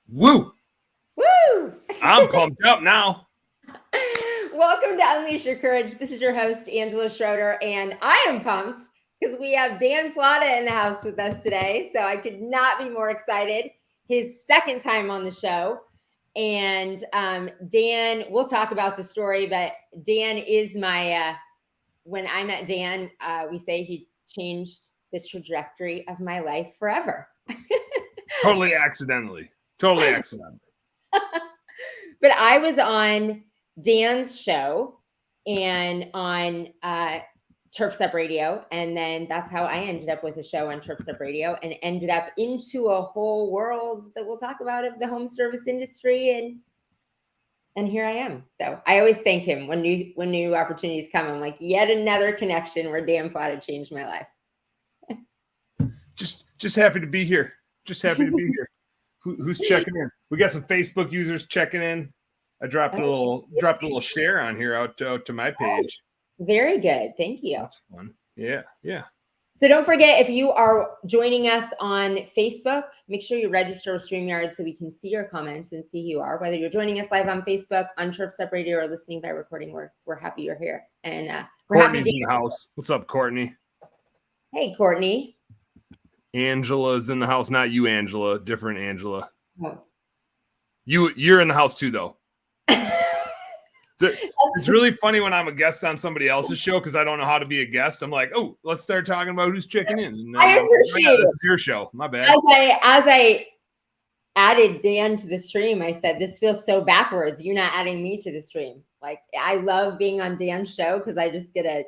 Woo! Woo! I'm pumped up now. Welcome to Unleash Your Courage. This is your host, Angela Schroeder, and I am pumped because we have Dan Platta in the house with us today. So I could not be more excited. His second time on the show. And Dan, we'll talk about the story, but Dan is my, when I met Dan, we say he changed the trajectory of my life forever. Totally accidentally. But I was on Dan's show and on Turf Step Radio. And then that's how I ended up with a show on Turf Step Radio and ended up into a whole world that we'll talk about of the home service industry. And here I am. So I always thank him when new opportunities come. I'm like, yet another connection where Dan Platta changed my life. Just happy to be here. Who's checking in? We got some Facebook users checking in. I dropped a little share on here out to my page. Very good. Thank you. So that's fun. Yeah. So don't forget, if you are joining us on Facebook, make sure you register with StreamYard so we can see your comments and see who you are. Whether you're joining us live on Facebook, on Turf Step Radio, or listening by recording, we're happy you're here. And we're Courtney's happy in the house. What's up, Courtney? Hey, Courtney. Angela's in the house, not you, Angela. Different Angela. Oh. You're in the house too, though. It's really funny when I'm a guest on somebody else's show because I don't know how to be a guest. I'm like, oh, let's start talking about who's checking in. And, I appreciate it. This is your show. My bad. As I added Dan to the stream, I said, this feels so backwards. You're not adding me to the stream. Like, I love being on Dan's show because I just get to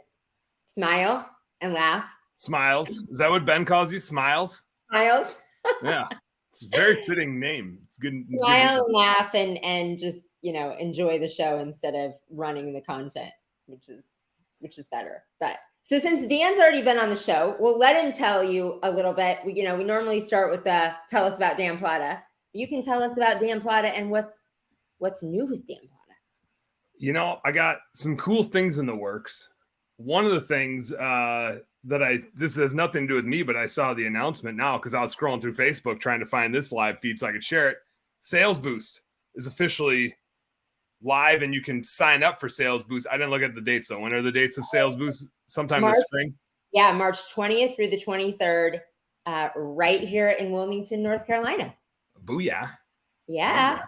smile and laugh. Smiles. Is that what Ben calls you? Smiles? Smiles. Yeah. It's a very fitting name. It's good. Smile and laugh and just, enjoy the show instead of running the content, which is better. But so since Dan's already been on the show, we'll let him tell you a little bit. We normally start with tell us about Dan Platta. You can tell us about Dan Platta and what's new with Dan Platta. I got some cool things in the works. One of the things this has nothing to do with me, but I saw the announcement now because I was scrolling through Facebook trying to find this live feed so I could share it. Sales Boost is officially live and you can sign up for Sales Boost. I didn't look at the dates though. When are the dates of Sales Boost? Sometime this spring? Yeah, March 20th through the 23rd, right here in Wilmington, North Carolina. Booyah. Yeah.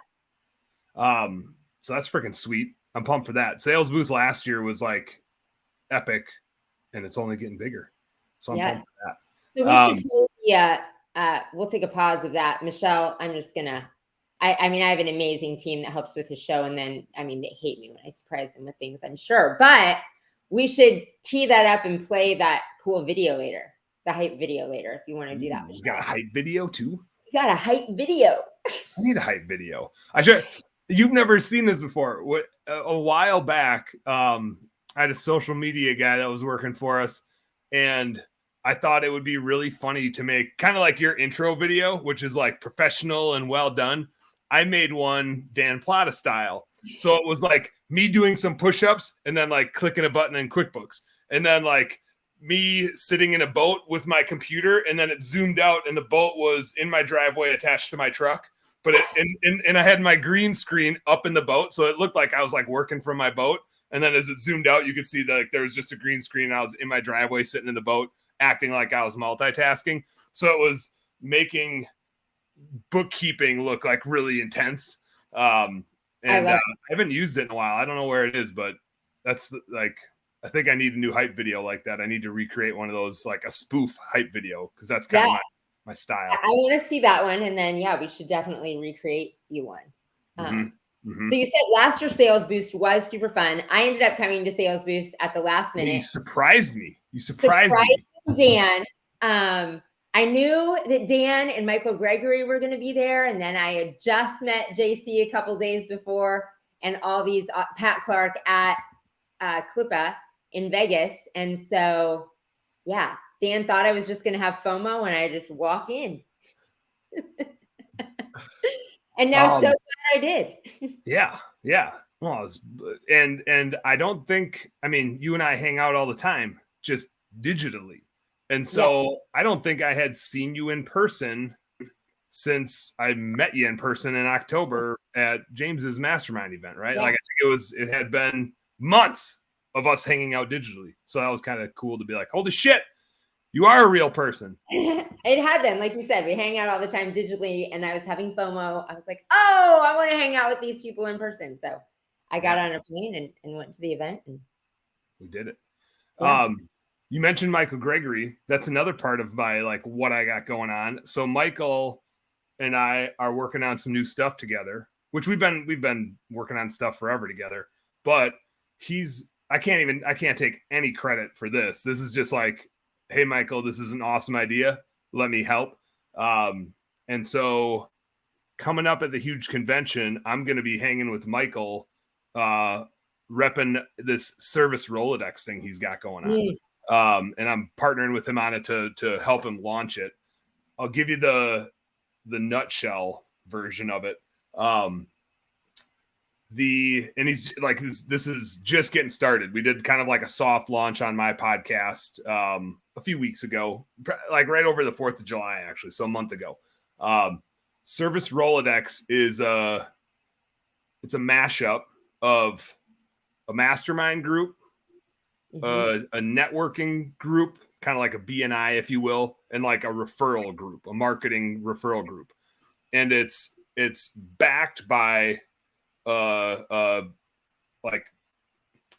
So that's freaking sweet. I'm pumped for that. Sales Boost last year was like epic and it's only getting bigger. So I'm pumped for that. So we should play we'll take a pause of that. Michelle, I'm just gonna I have an amazing team that helps with the show. And then, they hate me when I surprise them with things, I'm sure. But we should key that up and play that cool video later, the hype video later, if you want to do that. You got a hype video too? You got a hype video. I need a hype video. You've never seen this before. A while back, I had a social media guy that was working for us. And I thought it would be really funny to make kind of like your intro video, which is like professional and well done. I made one Dan Platta style. So it was like me doing some push-ups and then like clicking a button in QuickBooks. And then like me sitting in a boat with my computer and then it zoomed out and the boat was in my driveway attached to my truck. But and I had my green screen up in the boat. So it looked like I was like working from my boat. And then as it zoomed out, you could see that there was just a green screen. And I was in my driveway sitting in the boat acting like I was multitasking. So it was making bookkeeping look like really intense. I haven't used it in a while. I don't know where it is, but that's like, I think I need a new hype video like that. I need to recreate one of those, like a spoof hype video, because that's kind of my style. I want to see that one. And then, we should definitely recreate you one. So you said last year's Sales Boost was super fun. I ended up coming to Sales Boost at the last minute. You surprised me. Dan. I knew that Dan and Michael Gregory were going to be there. And then I had just met JC a couple days before and all these Pat Clark at Clippa in Vegas. And so, Dan thought I was just going to have FOMO and I just walk in. And now so glad I did. Yeah. Well, and I don't think, you and I hang out all the time, just digitally. And so I don't think I had seen you in person since I met you in person in October at James's mastermind event, right? Yeah. Like I think it had been months of us hanging out digitally. So that was kind of cool to be like, holy shit, you are a real person. It had been, like you said, we hang out all the time digitally, and I was having FOMO. I was like, oh, I want to hang out with these people in person. So I got on a plane and went to the event. And we did it. Yeah. You mentioned Michael Gregory. That's another part of my like what I got going on. So Michael and I are working on some new stuff together, which we've been working on stuff forever together. But I can't take any credit for this. This is just like, hey Michael, this is an awesome idea. Let me help. And so coming up at the huge convention, I'm going to be hanging with Michael, repping this service Rolodex thing he's got going on. And I'm partnering with him on it to help him launch it. I'll give you the nutshell version of it. And he's like, this is just getting started. We did kind of like a soft launch on my podcast a few weeks ago, like right over the 4th of July, actually. So a month ago. Service Rolodex is it's a mashup of a mastermind group, a networking group, kind of like a BNI, if you will, and like a referral group, a marketing referral group. And it's backed by like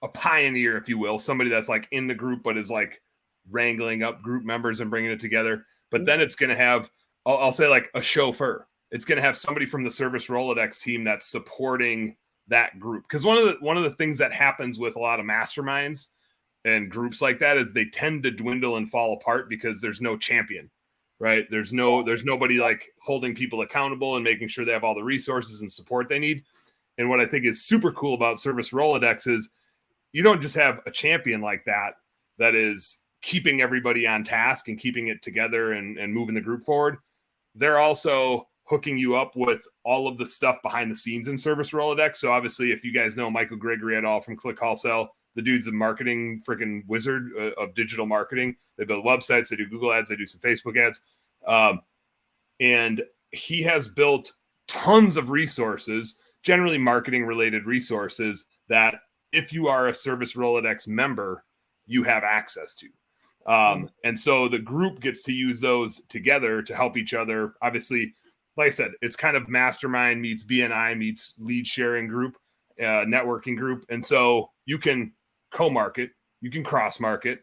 a pioneer, if you will, somebody that's like in the group, but is like wrangling up group members and bringing it together. But then it's going to have, I'll say like a chauffeur. It's going to have somebody from the Service Rolodex team that's supporting that group. Because one of the things that happens with a lot of masterminds and groups like that is they tend to dwindle and fall apart because there's no champion, right? There's nobody like holding people accountable and making sure they have all the resources and support they need. And what I think is super cool about Service Rolodex is you don't just have a champion like that is keeping everybody on task and keeping it together and moving the group forward. They're also hooking you up with all of the stuff behind the scenes in Service Rolodex. So obviously, if you guys know Michael Gregory at all from Click Call Sell, the dude's a marketing freaking wizard of digital marketing. They build websites, they do Google ads, they do some Facebook ads. And he has built tons of resources, generally marketing related resources, that if you are a Service Rolodex member, you have access to. And so the group gets to use those together to help each other. Obviously, like I said, it's kind of mastermind meets BNI meets lead sharing group, networking group. And so you can co-market, you can cross-market,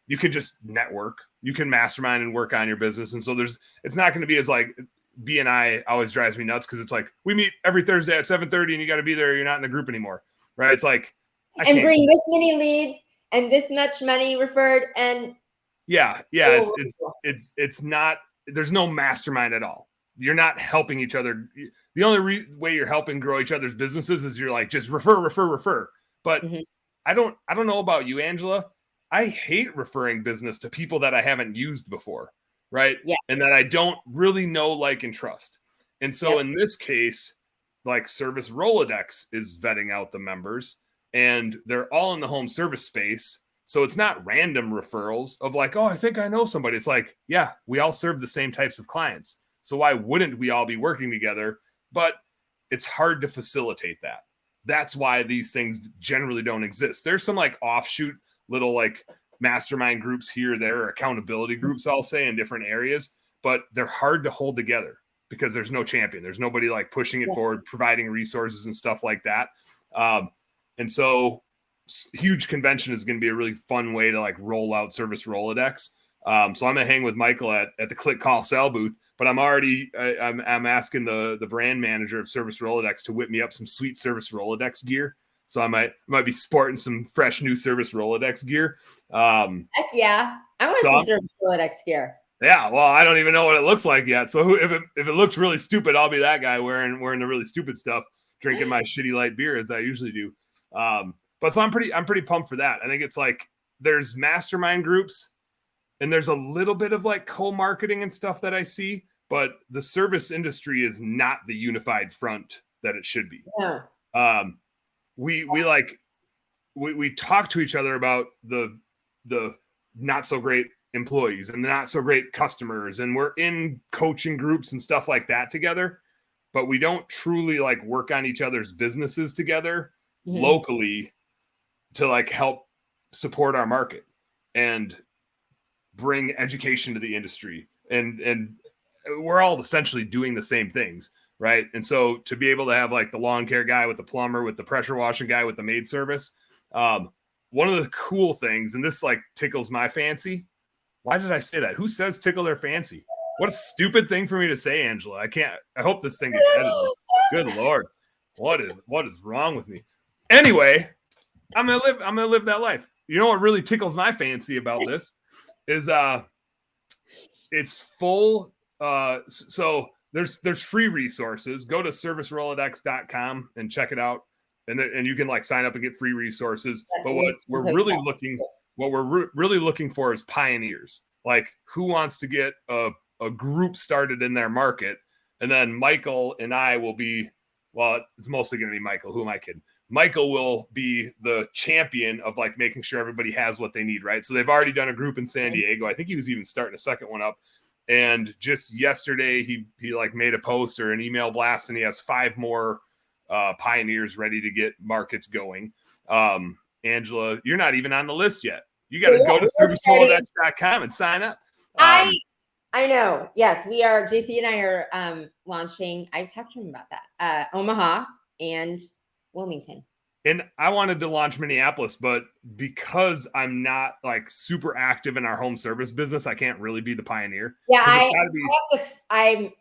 you can just network, you can mastermind and work on your business. And so it's not going to be as like BNI always drives me nuts because it's like, we meet every Thursday at 7:30 and you got to be there. You're not in the group anymore. Right. It's like, and bring this many leads and this much money referred. And it's not, there's no mastermind at all. You're not helping each other. The only way you're helping grow each other's businesses is you're like, just refer. But I don't know about you, Angela. I hate referring business to people that I haven't used before. Right. Yeah. And that I don't really know, like, and trust. And so in this case, like Service Rolodex is vetting out the members and they're all in the home service space. So it's not random referrals of like, oh, I think I know somebody. It's like, yeah, we all serve the same types of clients. So why wouldn't we all be working together? But it's hard to facilitate that. That's why these things generally don't exist. There's some like offshoot little like mastermind groups here, there, accountability groups, I'll say, in different areas, but they're hard to hold together because there's no champion. There's nobody like pushing it forward, providing resources and stuff like that. And so huge convention is going to be a really fun way to like roll out Service Rolodex. So I'm going to hang with Michael at the Click Call Sell booth, but I'm asking the brand manager of Service Rolodex to whip me up some sweet Service Rolodex gear. So I might be sporting some fresh new Service Rolodex gear. Heck yeah. I want some Service Rolodex gear. Yeah, well, I don't even know what it looks like yet. So if it looks really stupid, I'll be that guy wearing the really stupid stuff, drinking my shitty light beer as I usually do. But so I'm pretty pumped for that. I think it's like there's mastermind groups and there's a little bit of like co-marketing and stuff that I see, but the service industry is not the unified front that it should be. Yeah. We talk to each other about the not so great employees and not so great customers, and we're in coaching groups and stuff like that together, but we don't truly like work on each other's businesses together locally to like help support our market and bring education to the industry. And we're all essentially doing the same things, right? And so to be able to have like the lawn care guy with the plumber, with the pressure washing guy, with the maid service, one of the cool things, and this like tickles my fancy. Why did I say that? Who says tickle their fancy? What a stupid thing for me to say, Angela. I hope this thing gets edited. Good Lord. What is wrong with me? Anyway, I'm gonna live that life. You know what really tickles my fancy about this is it's full. So there's free resources. Go to servicerolodex.com and check it out. And you can like sign up and get free resources. But what we're really looking for is pioneers. Like who wants to get a group started in their market. And then Michael and I will be, well, it's mostly going to be Michael. Who am I kidding? Michael will be the champion of like making sure everybody has what they need, right? So they've already done a group in San Diego. I think he was even starting a second one up. And just yesterday, he like made a post or an email blast, and he has 5 more pioneers ready to get markets going. Angela, you're not even on the list yet. You got to go to servicerolodex.com and sign up. I know. Yes, we are. JC and I are launching. I talked to him about that. Omaha and Wilmington. And I wanted to launch Minneapolis, but because I'm not like super active in our home service business, I can't really be the pioneer. Yeah, I'm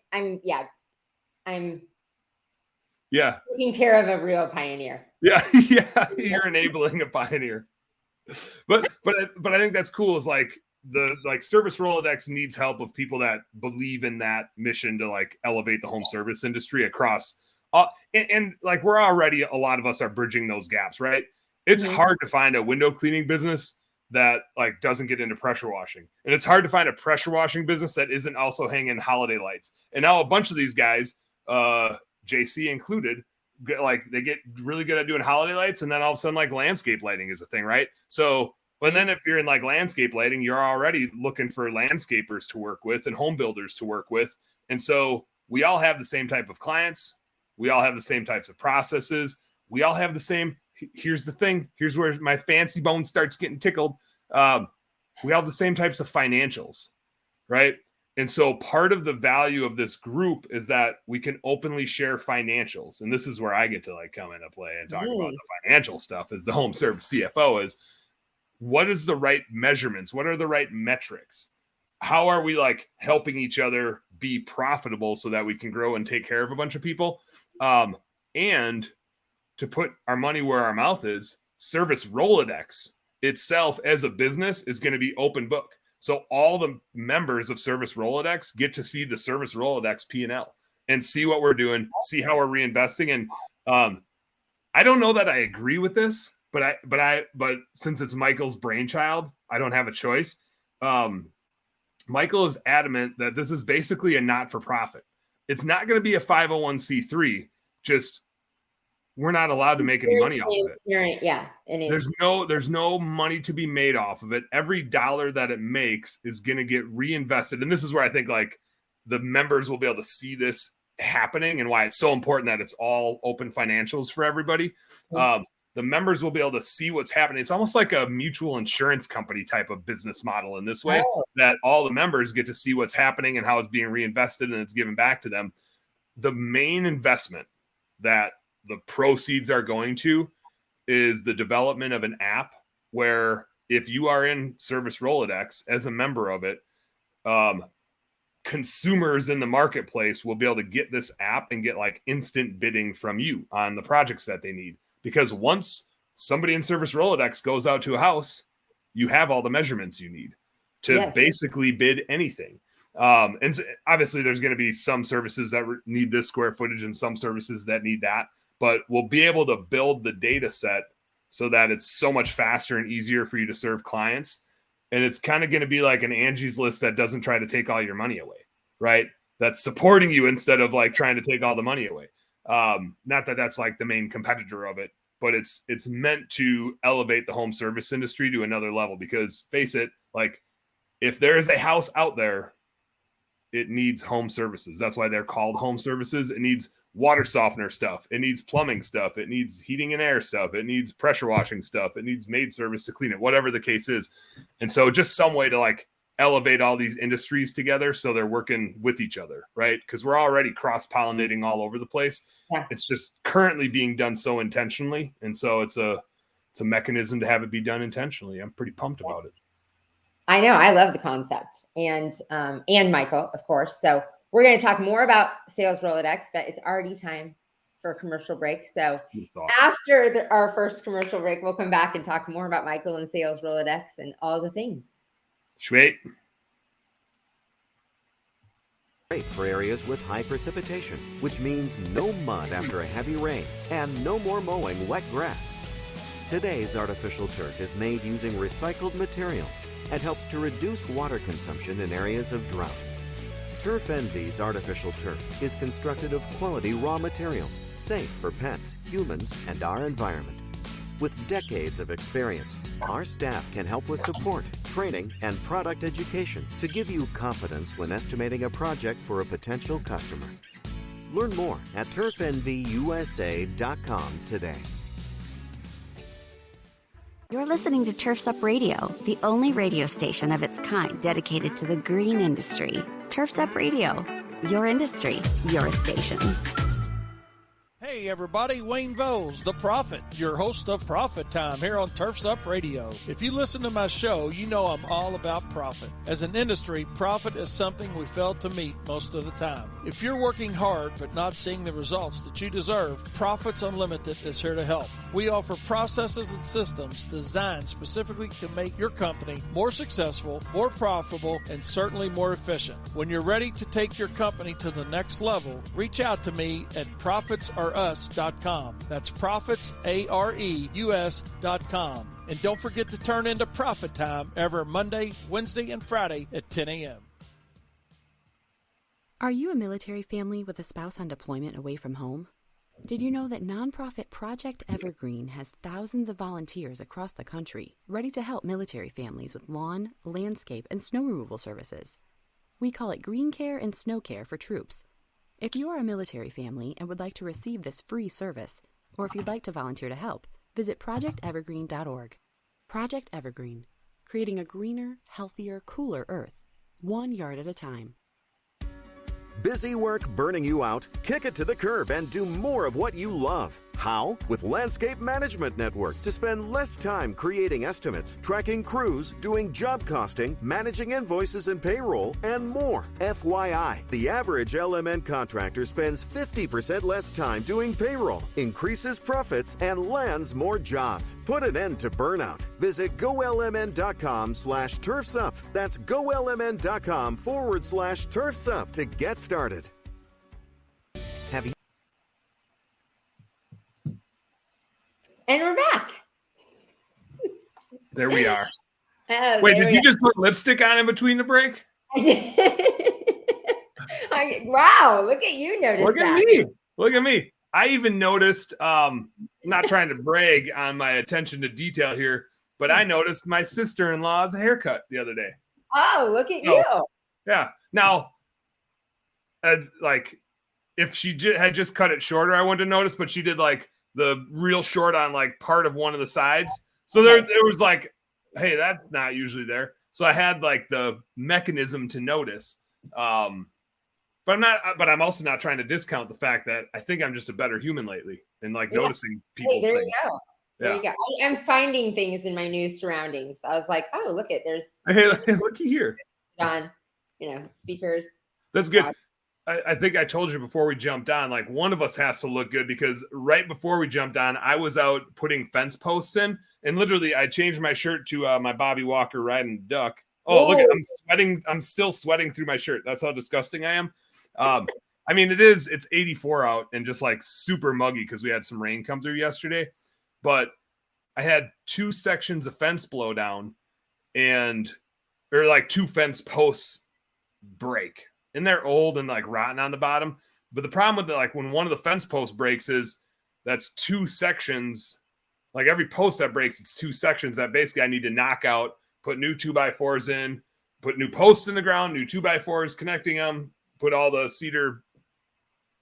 taking care of a real pioneer. Yeah, you're enabling a pioneer. But I think that's cool. Is like the Service Rolodex needs help of people that believe in that mission to like elevate the home service industry across. And like we're already, a lot of us are bridging those gaps, right? It's hard to find a window cleaning business that like doesn't get into pressure washing, and it's hard to find a pressure washing business that isn't also hanging holiday lights. And now a bunch of these guys, JC included, they get really good at doing holiday lights, and then all of a sudden like landscape lighting is a thing, right? So but then if you're in like landscape lighting, you're already looking for landscapers to work with and home builders to work with. And so we all have the same type of clients. We all have the same types of processes. We all have the same. Here's the thing. Here's where my fancy bone starts getting tickled. We all have the same types of financials, right? And so part of the value of this group is that we can openly share financials. And this is where I get to like come into play and talk about the financial stuff as the home service CFO is what is the right measurements? What are the right metrics? How are we like helping each other be profitable so that we can grow and take care of a bunch of people? And to put our money where our mouth is, Service Rolodex itself as a business is going to be open book. So all the members of Service Rolodex get to see the Service Rolodex P&L and see what we're doing, see how we're reinvesting. And I don't know that I agree with this, but since it's Michael's brainchild, I don't have a choice. Michael is adamant that this is basically a not-for-profit. It's not going to be a 501c3. Just we're not allowed to make any money off of it. Yeah, there's no money to be made off of it. Every dollar that it makes is going to get reinvested. And this is where I think like the members will be able to see this happening and why it's so important that it's all open financials for everybody. The members will be able to see what's happening. It's almost like a mutual insurance company type of business model in this way that all the members get to see what's happening and how it's being reinvested and it's given back to them. The main investment that the proceeds are going to is the development of an app where if you are in Service Rolodex as a member of it, consumers in the marketplace will be able to get this app and get like instant bidding from you on the projects that they need. Because once somebody in Service Rolodex goes out to a house, you have all the measurements you need to basically bid anything. And so obviously there's going to be some services that need this square footage and some services that need that, but we'll be able to build the data set so that it's so much faster and easier for you to serve clients. And it's kind of going to be like an Angie's List that doesn't try to take all your money away, right? That's supporting you instead of like trying to take all the money away. Not that that's like the main competitor of it, but it's meant to elevate the home service industry to another level because face it, like if there is a house out there, it needs home services. That's why they're called home services. It needs water softener stuff. It needs plumbing stuff. It needs heating and air stuff. It needs pressure washing stuff. It needs maid service to clean it, whatever the case is. And so just some way to like elevate all these industries together so they're working with each other, right? Because we're already cross-pollinating all over the place. Yeah. It's just currently being done so intentionally. And so it's a mechanism to have it be done intentionally. I'm pretty pumped about it. I know. I love the concept. And Michael, of course. So we're going to talk more about Sales Rolodex, but it's already time for a commercial break. So after our first commercial break, we'll come back and talk more about Michael and Sales Rolodex and all the things. Sweet. Great for areas with high precipitation, which means no mud after a heavy rain and no more mowing wet grass. Today's artificial turf is made using recycled materials and helps to reduce water consumption in areas of drought. Turf Envy's artificial turf is constructed of quality raw materials, safe for pets, humans, and our environment. With decades of experience, our staff can help with support, training, and product education to give you confidence when estimating a project for a potential customer. Learn more at turfenvyusa.com today. You're listening to Turf's Up Radio, the only radio station of its kind dedicated to the green industry. Turf's Up Radio, your industry, your station. Hey everybody, Wayne Voles, the Prophet, your host of Profit Time here on Turf's Up Radio. If you listen to my show, you know I'm all about profit. As an industry, profit is something we fail to meet most of the time. If you're working hard but not seeing the results that you deserve, Profits Unlimited is here to help. We offer processes and systems designed specifically to make your company more successful, more profitable, and certainly more efficient. When you're ready to take your company to the next level, reach out to me at profitsareus.com. That's profitsareus.com. And don't forget to turn into Profit Time every Monday, Wednesday, and Friday at 10 a.m. Are you a military family with a spouse on deployment away from home? Did you know that nonprofit Project Evergreen has thousands of volunteers across the country ready to help military families with lawn, landscape, and snow removal services? We call it Green Care and Snow Care for troops. If you are a military family and would like to receive this free service, or if you'd like to volunteer to help, visit projectevergreen.org. Project Evergreen, creating a greener, healthier, cooler Earth, 1 yard at a time. Busy work burning you out? Kick it to the curb and do more of what you love. How? With Landscape Management Network to spend less time creating estimates, tracking crews, doing job costing, managing invoices and payroll, and more. FYI, the average LMN contractor spends 50% less time doing payroll, increases profits, and lands more jobs. Put an end to burnout. Visit golmn.com/turfsup. That's golmn.com/turfsup to get started. Have you? And we're back. There we are. Wait, did you just put lipstick on in between the break? I did. Wow, look at you notice Look that. at me. Look at me. I even noticed, not trying to brag on my attention to detail here, but I noticed my sister-in-law's haircut the other day. Oh, look at you. Yeah. Now, like, if she had just cut it shorter, I wouldn't have noticed, but she did like the real short on like part of one of the sides. So there was like, hey, that's not usually there. So I had like the mechanism to notice. But I'm also not trying to discount the fact that I think I'm just a better human lately and like noticing people's there things. You go. There you go. I'm finding things in my new surroundings. I was like, oh, look at there's looky here. On, speakers. That's good. I think I told you before we jumped on, like one of us has to look good because right before we jumped on, I was out putting fence posts in and literally I changed my shirt to my Bobby Walker riding the duck. Oh, look, I'm sweating. I'm still sweating through my shirt. That's how disgusting I am. I mean, it's 84 out and just like super muggy because we had some rain come through yesterday, but I had 2 sections of fence blow down or like 2 fence posts break. And they're old and like rotten on the bottom. But the problem with it, like when one of the fence posts breaks is that's 2 sections. Like every post that breaks, it's 2 sections that basically I need to knock out, put new 2x4s in, put new posts in the ground, new 2x4s, connecting them, put all the cedar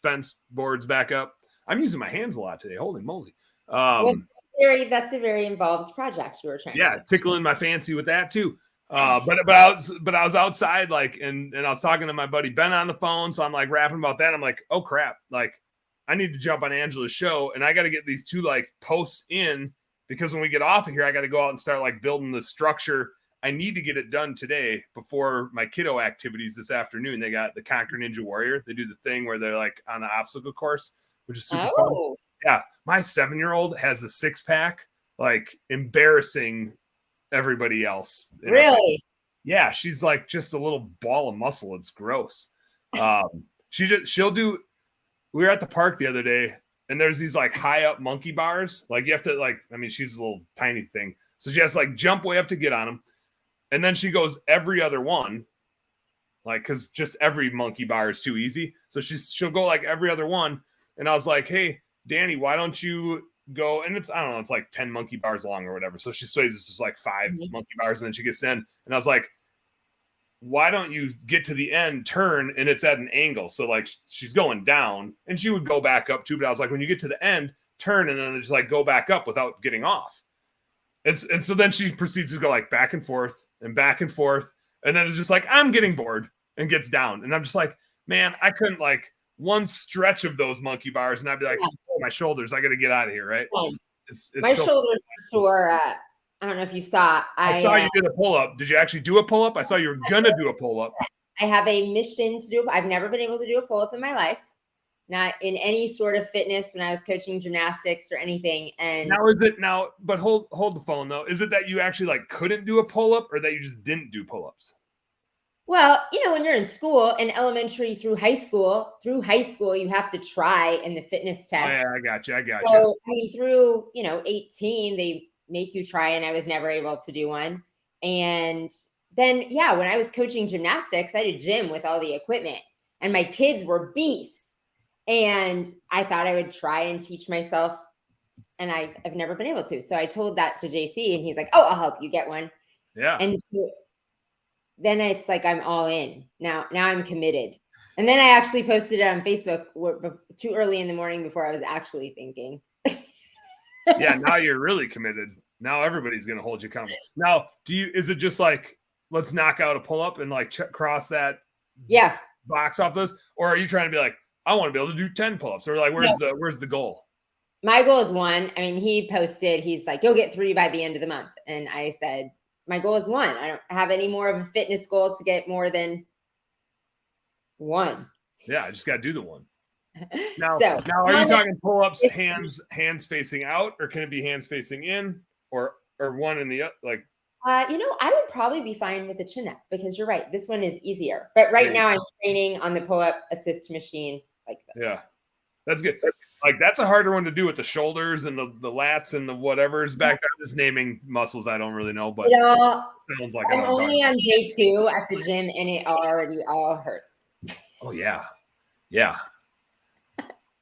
fence boards back up. I'm using my hands a lot today. Holy moly. That's a very involved project you were trying to do. Tickling my fancy with that too. But I was outside, like, and I was talking to my buddy Ben on the phone. So I'm like rapping about that. I'm like, oh crap. Like, I need to jump on Angela's show and I got to get these 2 like posts in, because when we get off of here, I got to go out and start like building the structure. I need to get it done today before my kiddo activities this afternoon. They got the Conquer Ninja Warrior. They do the thing where they're like on the obstacle course, which is super fun. Yeah. My 7-year-old has a 6-pack, like embarrassing everybody else. Really? Yeah. She's like just a little ball of muscle. It's gross. She'll do, we were at the park the other day and there's these like high up monkey bars. Like you have to like, I mean, she's a little tiny thing. So she has to like jump way up to get on them. And then she goes every other one, like, cause just every monkey bar is too easy. So she'll go like every other one. And I was like, hey, Danny, why don't you go? And it's, I don't know, it's like 10 monkey bars long or whatever. So she sways this is like 5 monkey bars. And then she gets in and I was like, why don't you get to the end, turn, and it's at an angle. So like she's going down and she would go back up too. But I was like, when you get to the end, turn, and then just like go back up without getting off. And so then she proceeds to go like back and forth. And then it's just like, I'm getting bored, and gets down. And I'm just like, man, I couldn't like one stretch of those monkey bars. And I'd be like, oh, my shoulders, I got to get out of here. Right. It's my shoulders are sore. I don't know if you saw. I saw you did a pull-up. Did you actually do a pull-up? I saw you were going to do a pull-up. I have a mission to do. I've never been able to do a pull-up in my life. Not in any sort of fitness when I was coaching gymnastics or anything. And but hold the phone though. Is it that you actually like couldn't do a pull-up, or that you just didn't do pull-ups? Well, when you're in school, in elementary through high school, you have to try in the fitness test. Oh, yeah, I got you. So I mean, through 18, they make you try, and I was never able to do one. And then, when I was coaching gymnastics, I had a gym with all the equipment, and my kids were beasts. And I thought I would try and teach myself, and I've never been able to. So I told that to JC, and he's like, oh, I'll help you get one. Yeah. And so then it's like, I'm all in now I'm committed. And then I actually posted it on Facebook too early in the morning before I was actually thinking. Yeah. Now you're really committed. Now everybody's going to hold you accountable. Now, is it just like, let's knock out a pull-up and like cross that box off this? Or are you trying to be like, I want to be able to do 10 pull-ups, or like, where's the goal? My goal is 1. I mean, he posted, he's like, you'll get 3 by the end of the month. And I said, my goal is 1. I don't have any more of a fitness goal to get more than 1. Yeah. I just got to do the 1. Now are you talking pull-ups, hands facing out, or can it be hands facing in, or one in the, like, I would probably be fine with the chin up, because you're right. This one is easier, but right now I'm training on the pull-up assist machine. Like this. Yeah, that's good. Like that's a harder one to do with the shoulders and the lats and the whatever's back there. I'm just naming muscles I don't really know, but it sounds like I'm only on day 2 at the gym, and it already all hurts. Oh yeah.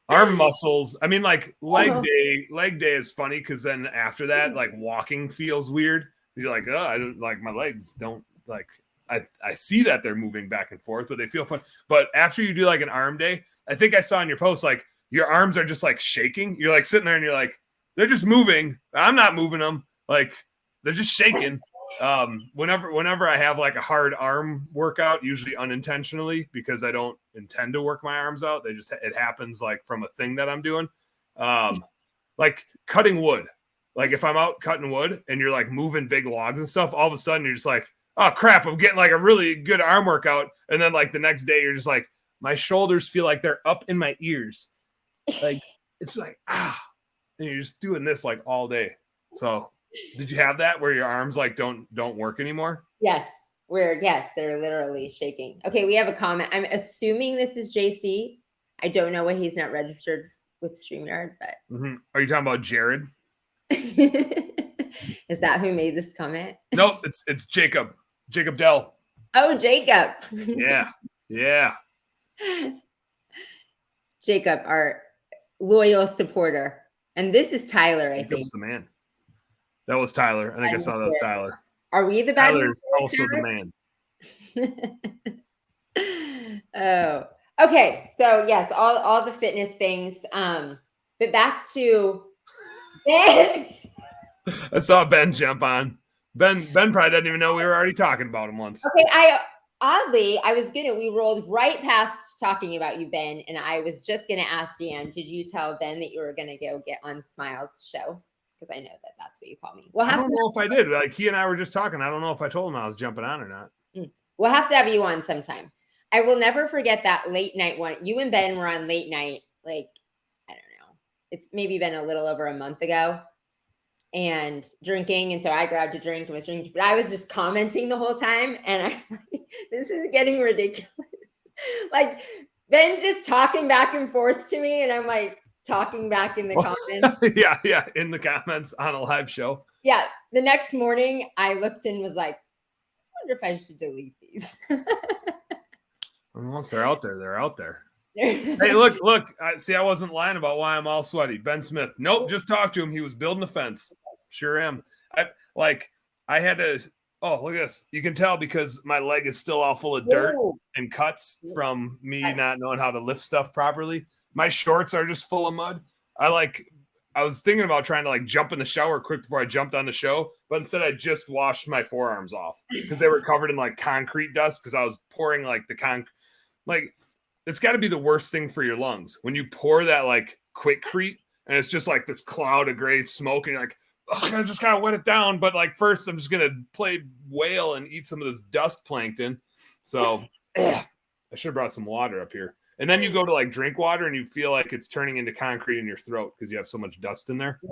Arm muscles. I mean, like leg day is funny, because then after that, like walking feels weird. You're like, oh, I don't like, my legs don't like. I see that they're moving back and forth, but they feel fun. But after you do like an arm day, I think I saw in your post, like your arms are just like shaking. You're like sitting there and you're like, they're just moving. I'm not moving them. Like they're just shaking. Whenever I have like a hard arm workout, usually unintentionally, because I don't intend to work my arms out. It happens like from a thing that I'm doing. Like cutting wood. Like if I'm out cutting wood and you're like moving big logs and stuff, all of a sudden you're just like, oh crap, I'm getting like a really good arm workout. And then like the next day you're just like, my shoulders feel like they're up in my ears. Like it's like, and you're just doing this like all day. So did you have that where your arms like don't work anymore? Yes. They're literally shaking. Okay, we have a comment. I'm assuming this is JC. I don't know why he's not registered with StreamYard, but Are you talking about Jared? Is that who made this comment? Nope, it's Jacob Dell. Oh, Jacob. Yeah. Jacob, our loyal supporter. And this is Tyler, I think. The man. That was Tyler. I think I saw that was Tyler. Are we the bad Tyler is also the man. Oh, okay. So yes, all the fitness things. But back to Ben. I saw Ben jump on. Ben probably didn't even know we were already talking about him once. Okay, we rolled right past talking about you, Ben, and I was just gonna ask Dan, did you tell Ben that you were gonna go get on Smiles' show? Because I know that's what you call me. I don't know if I did. Like he and I were just talking. I don't know if I told him I was jumping on or not. We'll have to have you on sometime. I will never forget that late night one. You and Ben were on late night, like, I don't know. It's maybe been a little over a month ago. And drinking. And so I grabbed a drink and was drinking, but I was just commenting the whole time. And I'm like, this is getting ridiculous. Like Ben's just talking back and forth to me. And I'm like talking back in the comments. Yeah. In the comments on a live show. Yeah. The next morning I looked and was like, I wonder if I should delete these. Once they're out there, they're out there. Hey, look. I wasn't lying about why I'm all sweaty. Ben Smith. Nope, just talk to him. He was building a fence. Sure am. I had to. Oh, look at this. You can tell because my leg is still all full of dirt and cuts from me not knowing how to lift stuff properly. My shorts are just full of mud. I was thinking about trying to jump in the shower quick before I jumped on the show, but instead I just washed my forearms off because they were covered in concrete dust because I was pouring the concrete. It's got to be the worst thing for your lungs when you pour that Quickcrete and it's just this cloud of gray smoke and you're like, oh, I just gotta wet it down. But first I'm just gonna play whale and eat some of this dust plankton. So I should have brought some water up here. And then you go to drink water and you feel like it's turning into concrete in your throat because you have so much dust in there. Yes.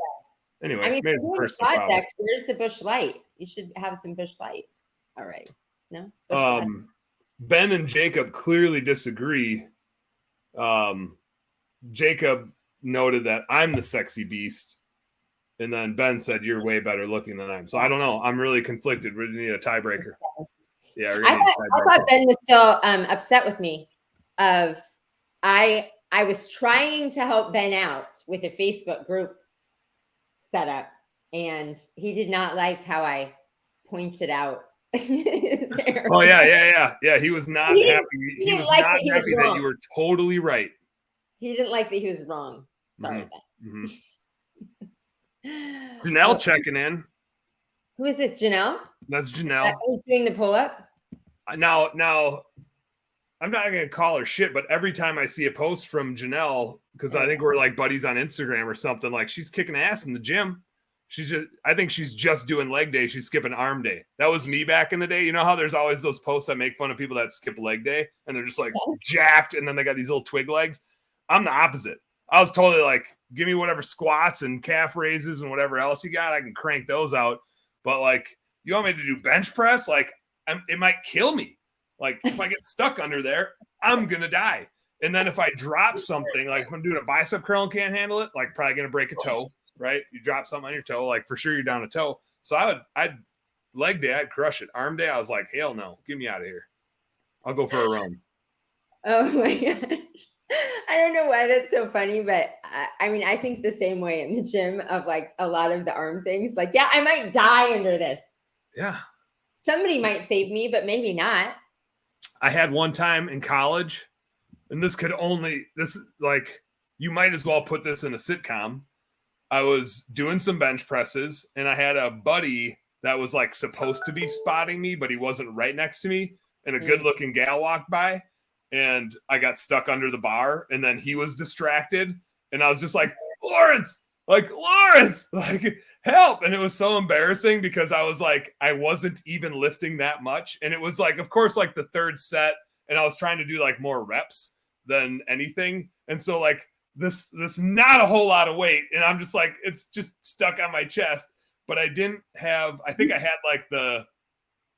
Anyway, maybe it's a personal problem. Where's the Busch Light? You should have some Busch Light. All right. No. Ben and Jacob clearly disagree. Jacob noted that I'm the sexy beast, and then Ben said you're way better looking than I am. So I don't know. I'm really conflicted. We need a tiebreaker. Yeah, I thought Ben was still upset with me. I was trying to help Ben out with a Facebook group set up, and he did not like how I pointed out. Oh yeah. He was not happy. He was not happy that you were totally right. He didn't like that he was wrong. Sorry about that. Janelle checking in. Who is this, Janelle? That's Janelle. Who's doing the pull-up? Now, I'm not going to call her shit, but every time I see a post from Janelle, because I think we're buddies on Instagram or something, she's kicking ass in the gym. I think she's just doing leg day. She's skipping arm day. That was me back in the day. You know how there's always those posts that make fun of people that skip leg day and they're just jacked and then they got these little twig legs. I'm the opposite. I was totally give me whatever squats and calf raises and whatever else you got. I can crank those out. But you want me to do bench press? It might kill me. If I get stuck under there, I'm going to die. And then if I drop something, if I'm doing a bicep curl and can't handle it, probably going to break a toe. Right? You drop something on your toe, for sure you're down a toe. So I'd leg day, I'd crush it. Arm day, I was like, hell no, get me out of here. I'll go for a run. Oh my gosh. I don't know why that's so funny, but I think the same way in the gym of a lot of the arm things. Yeah, I might die under this. Yeah. Somebody might save me, but maybe not. I had one time in college, and you might as well put this in a sitcom. I was doing some bench presses and I had a buddy that was supposed to be spotting me, but he wasn't right next to me. And a good looking gal walked by and I got stuck under the bar and then he was distracted. And I was just Lawrence, help. And it was so embarrassing because I was I wasn't even lifting that much. And it was of course, the third set. And I was trying to do more reps than anything. And so this not a whole lot of weight, and I'm just it's just stuck on my chest. But I think I had the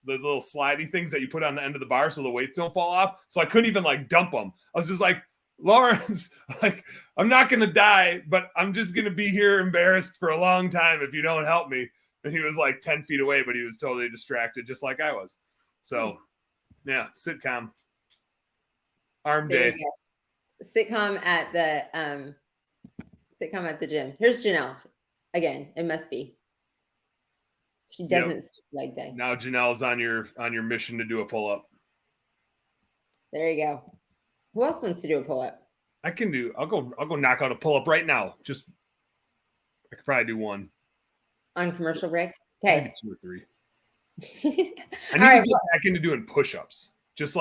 little slidey things that you put on the end of the bar so the weights don't fall off. So I couldn't even dump them. I was just Lawrence, I'm not gonna die, but I'm just gonna be here embarrassed for a long time if you don't help me. And he was 10 feet away, but he was totally distracted, just like I was. So yeah, sitcom. Arm day. Sitcom at the gym. Here's Janelle again. It must be. She doesn't skip leg day. Now Janelle's on your mission to do a pull-up. There you go. Who else wants to do a pull-up? I'll go knock out a pull-up right now. I could probably do one. On commercial break? Okay. Maybe 2 or 3. I need to get back into doing push-ups. Just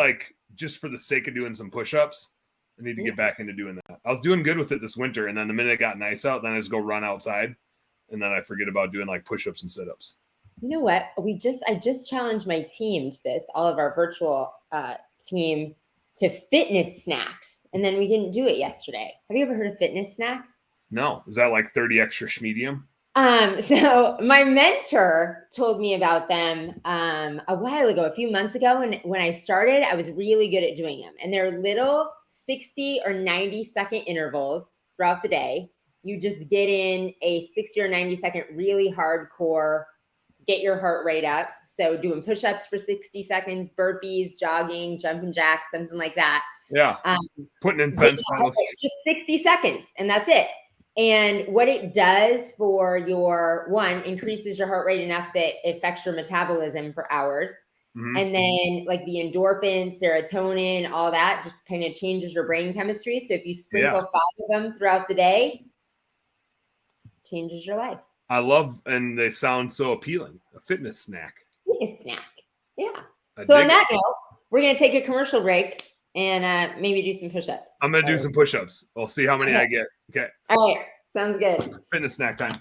for the sake of doing some push-ups. I need to get back into doing that. I was doing good with it this winter, and then the minute it got nice out, then I just go run outside, and then I forget about doing like push-ups and sit-ups. You know what? I just challenged my team to this, all of our virtual team, to fitness snacks, and then we didn't do it yesterday. Have you ever heard of fitness snacks? No. Is that like 30 extra schmedium? So my mentor told me about them a while ago, a few months ago. And when I started, I was really good at doing them. And they're little 60 or 90-second intervals throughout the day. You just get in a 60 or 90-second really hardcore, get your heart rate up. So doing push-ups for 60 seconds, burpees, jogging, jumping jacks, something like that. Yeah. Putting in fence posts. Just 60 seconds, and that's it. And what it does for increases your heart rate enough that it affects your metabolism for hours. Mm-hmm. And then like the endorphins, serotonin, all that just kind of changes your brain chemistry. So if you sprinkle 5 of them throughout the day, changes your life. I love, and they sound so appealing. A fitness snack. Fitness snack. Yeah. So on that note, we're going to take a commercial break and maybe do some push-ups. I'm going to do some push-ups. We'll see how many I get. Okay. All right. Sounds good. Fitness snack time.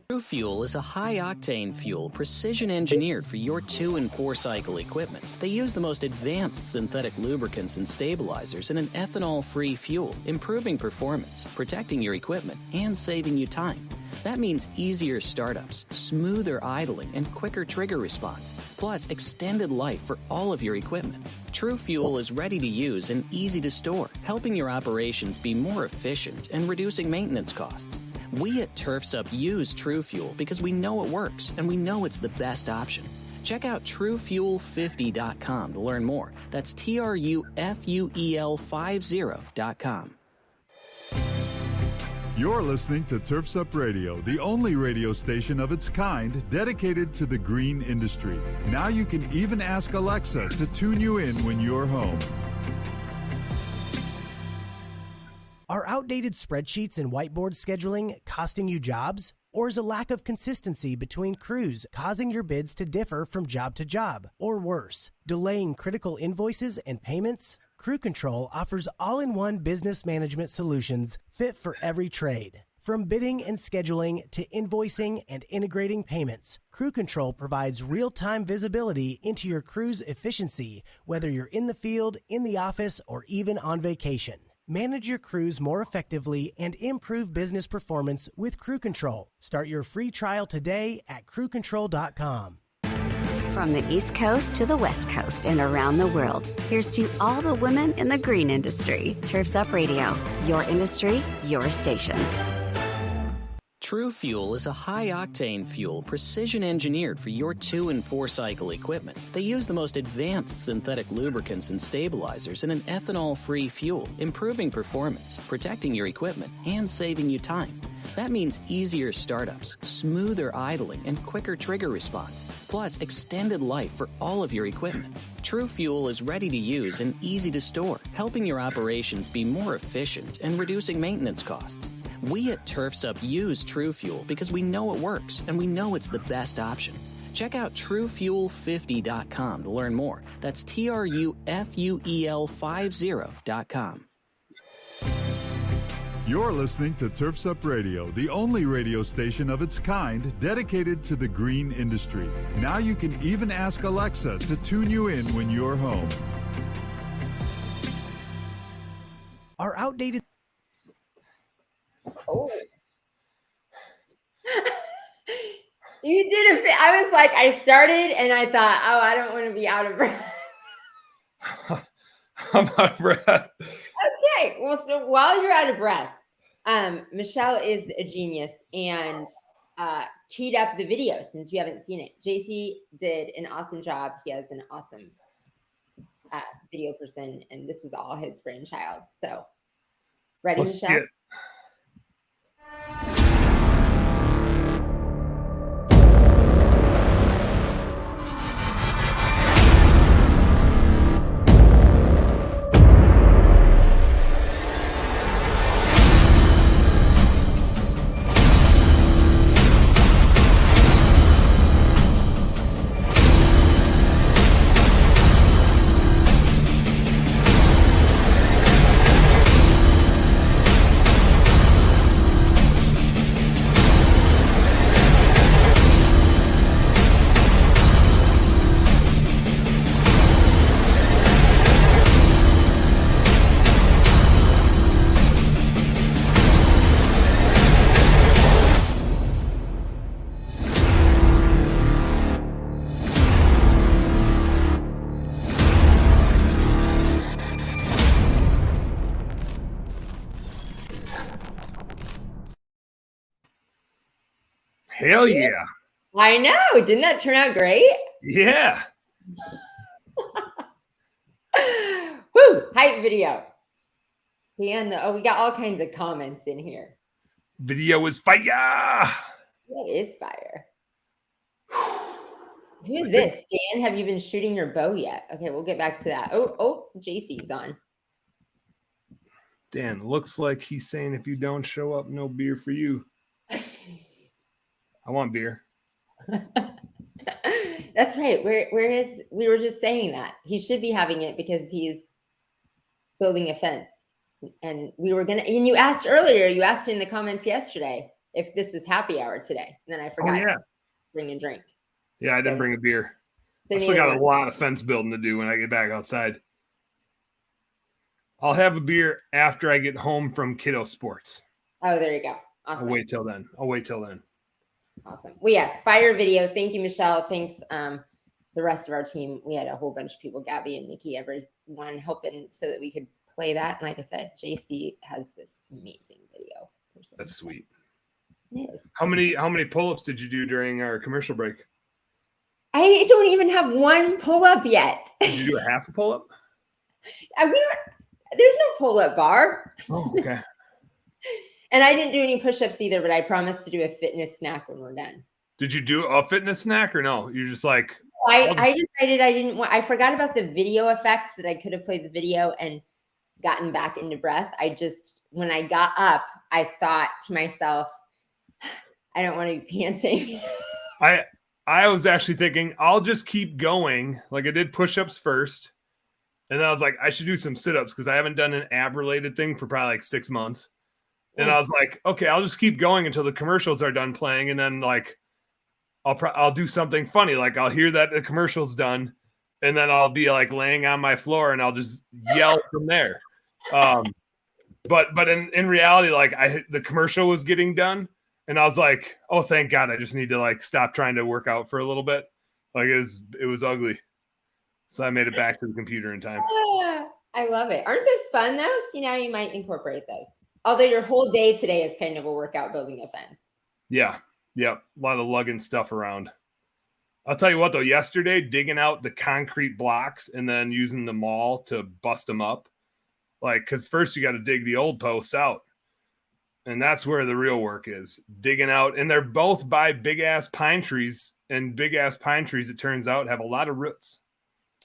True Fuel is a high-octane fuel precision-engineered for your 2- and 4-cycle equipment. They use the most advanced synthetic lubricants and stabilizers in an ethanol-free fuel, improving performance, protecting your equipment, and saving you time. That means easier startups, smoother idling, and quicker trigger response, plus extended life for all of your equipment. True Fuel is ready to use and easy to store, helping your operations be more efficient and reducing maintenance costs. We at Turfs Up use True Fuel because we know it works and we know it's the best option. Check out TrueFuel50.com to learn more. That's TrueFuel50.com. You're listening to Turfs Up Radio, the only radio station of its kind dedicated to the green industry. Now you can even ask Alexa to tune you in when you're home. Are outdated spreadsheets and whiteboard scheduling costing you jobs? Or is a lack of consistency between crews causing your bids to differ from job to job? Or worse, delaying critical invoices and payments? Crew Control offers all-in-one business management solutions fit for every trade. From bidding and scheduling to invoicing and integrating payments, Crew Control provides real-time visibility into your crew's efficiency, whether you're in the field, in the office, or even on vacation. Manage your crews more effectively and improve business performance with Crew Control. Start your free trial today at crewcontrol.com. From the East Coast to the West Coast and around the world, here's to all the women in the green industry. Turfs Up Radio, your industry, your station. True Fuel is a high-octane fuel precision-engineered for your 2- and 4-cycle equipment. They use the most advanced synthetic lubricants and stabilizers in an ethanol-free fuel, improving performance, protecting your equipment, and saving you time. That means easier startups, smoother idling, and quicker trigger response, plus extended life for all of your equipment. True Fuel is ready to use and easy to store, helping your operations be more efficient and reducing maintenance costs. We at Turfs Up use True Fuel because we know it works and we know it's the best option. Check out TrueFuel50.com to learn more. That's TrueFuel50.com. You're listening to Turfs Up Radio, the only radio station of its kind dedicated to the green industry. Now you can even ask Alexa to tune you in when you're home. Are outdated... Oh. You did I was like, I started and I thought, oh, I don't want to be out of breath. I'm out of breath. Okay. Well, so while you're out of breath, Michelle is a genius and keyed up the video since you haven't seen it. JC did an awesome job. He has an awesome video person, and this was all his brainchild. So, ready, Let's Michelle? Hell yeah. I know. Didn't that turn out great? Yeah. Woo! Hype video. Dan, we got all kinds of comments in here. Video is fire. What is fire? Who's this? Dan, have you been shooting your bow yet? Okay, we'll get back to that. Oh, JC's on. Dan, looks like he's saying if you don't show up, no beer for you. I want beer. That's right. We were just saying that. He should be having it because he's building a fence. And you asked earlier, you asked in the comments yesterday if this was happy hour today. And then I forgot to bring a drink. Yeah, I didn't bring a beer. So I still got a lot of fence building to do when I get back outside. I'll have a beer after I get home from kiddo sports. Oh, there you go. Awesome. I'll wait till then. Awesome. Well, yes, fire video. Thank you, Michelle. Thanks, the rest of our team. We had a whole bunch of people, Gabby and Nikki, everyone helping so that we could play that. And like I said, JC has this amazing video. That's sweet. It is. How many pull-ups did you do during our commercial break? I don't even have one pull-up yet. Did you do a half a pull-up? There's no pull-up bar. Oh, okay. And I didn't do any push-ups either, but I promised to do a fitness snack when we're done. Did you do a fitness snack or no? You're just like... I decided I forgot about the video effect, that I could have played the video and gotten back into breath. When I got up, I thought to myself, I don't want to be panting. I was actually thinking I'll just keep going. Like I did push-ups first. And then I was like, I should do some sit-ups because I haven't done an ab-related thing for probably like 6 months. And I was like, okay, I'll just keep going until the commercials are done playing. And then like, I'll do something funny. Like I'll hear that the commercial's done. And then I'll be like laying on my floor and I'll just yell from there. But in reality, like the commercial was getting done. And I was like, oh, thank God. I just need to like stop trying to work out for a little bit. Like it was ugly. So I made it back to the computer in time. I love it. Aren't those fun though? So now you might incorporate those. Although your whole day today is kind of a workout building a fence. Yeah. A lot of lugging stuff around. I'll tell you what though, yesterday digging out the concrete blocks and then using the maul to bust them up. Like, because first you got to dig the old posts out. And that's where the real work is. Digging out. And they're both by big-ass pine trees. And big-ass pine trees, it turns out, have a lot of roots.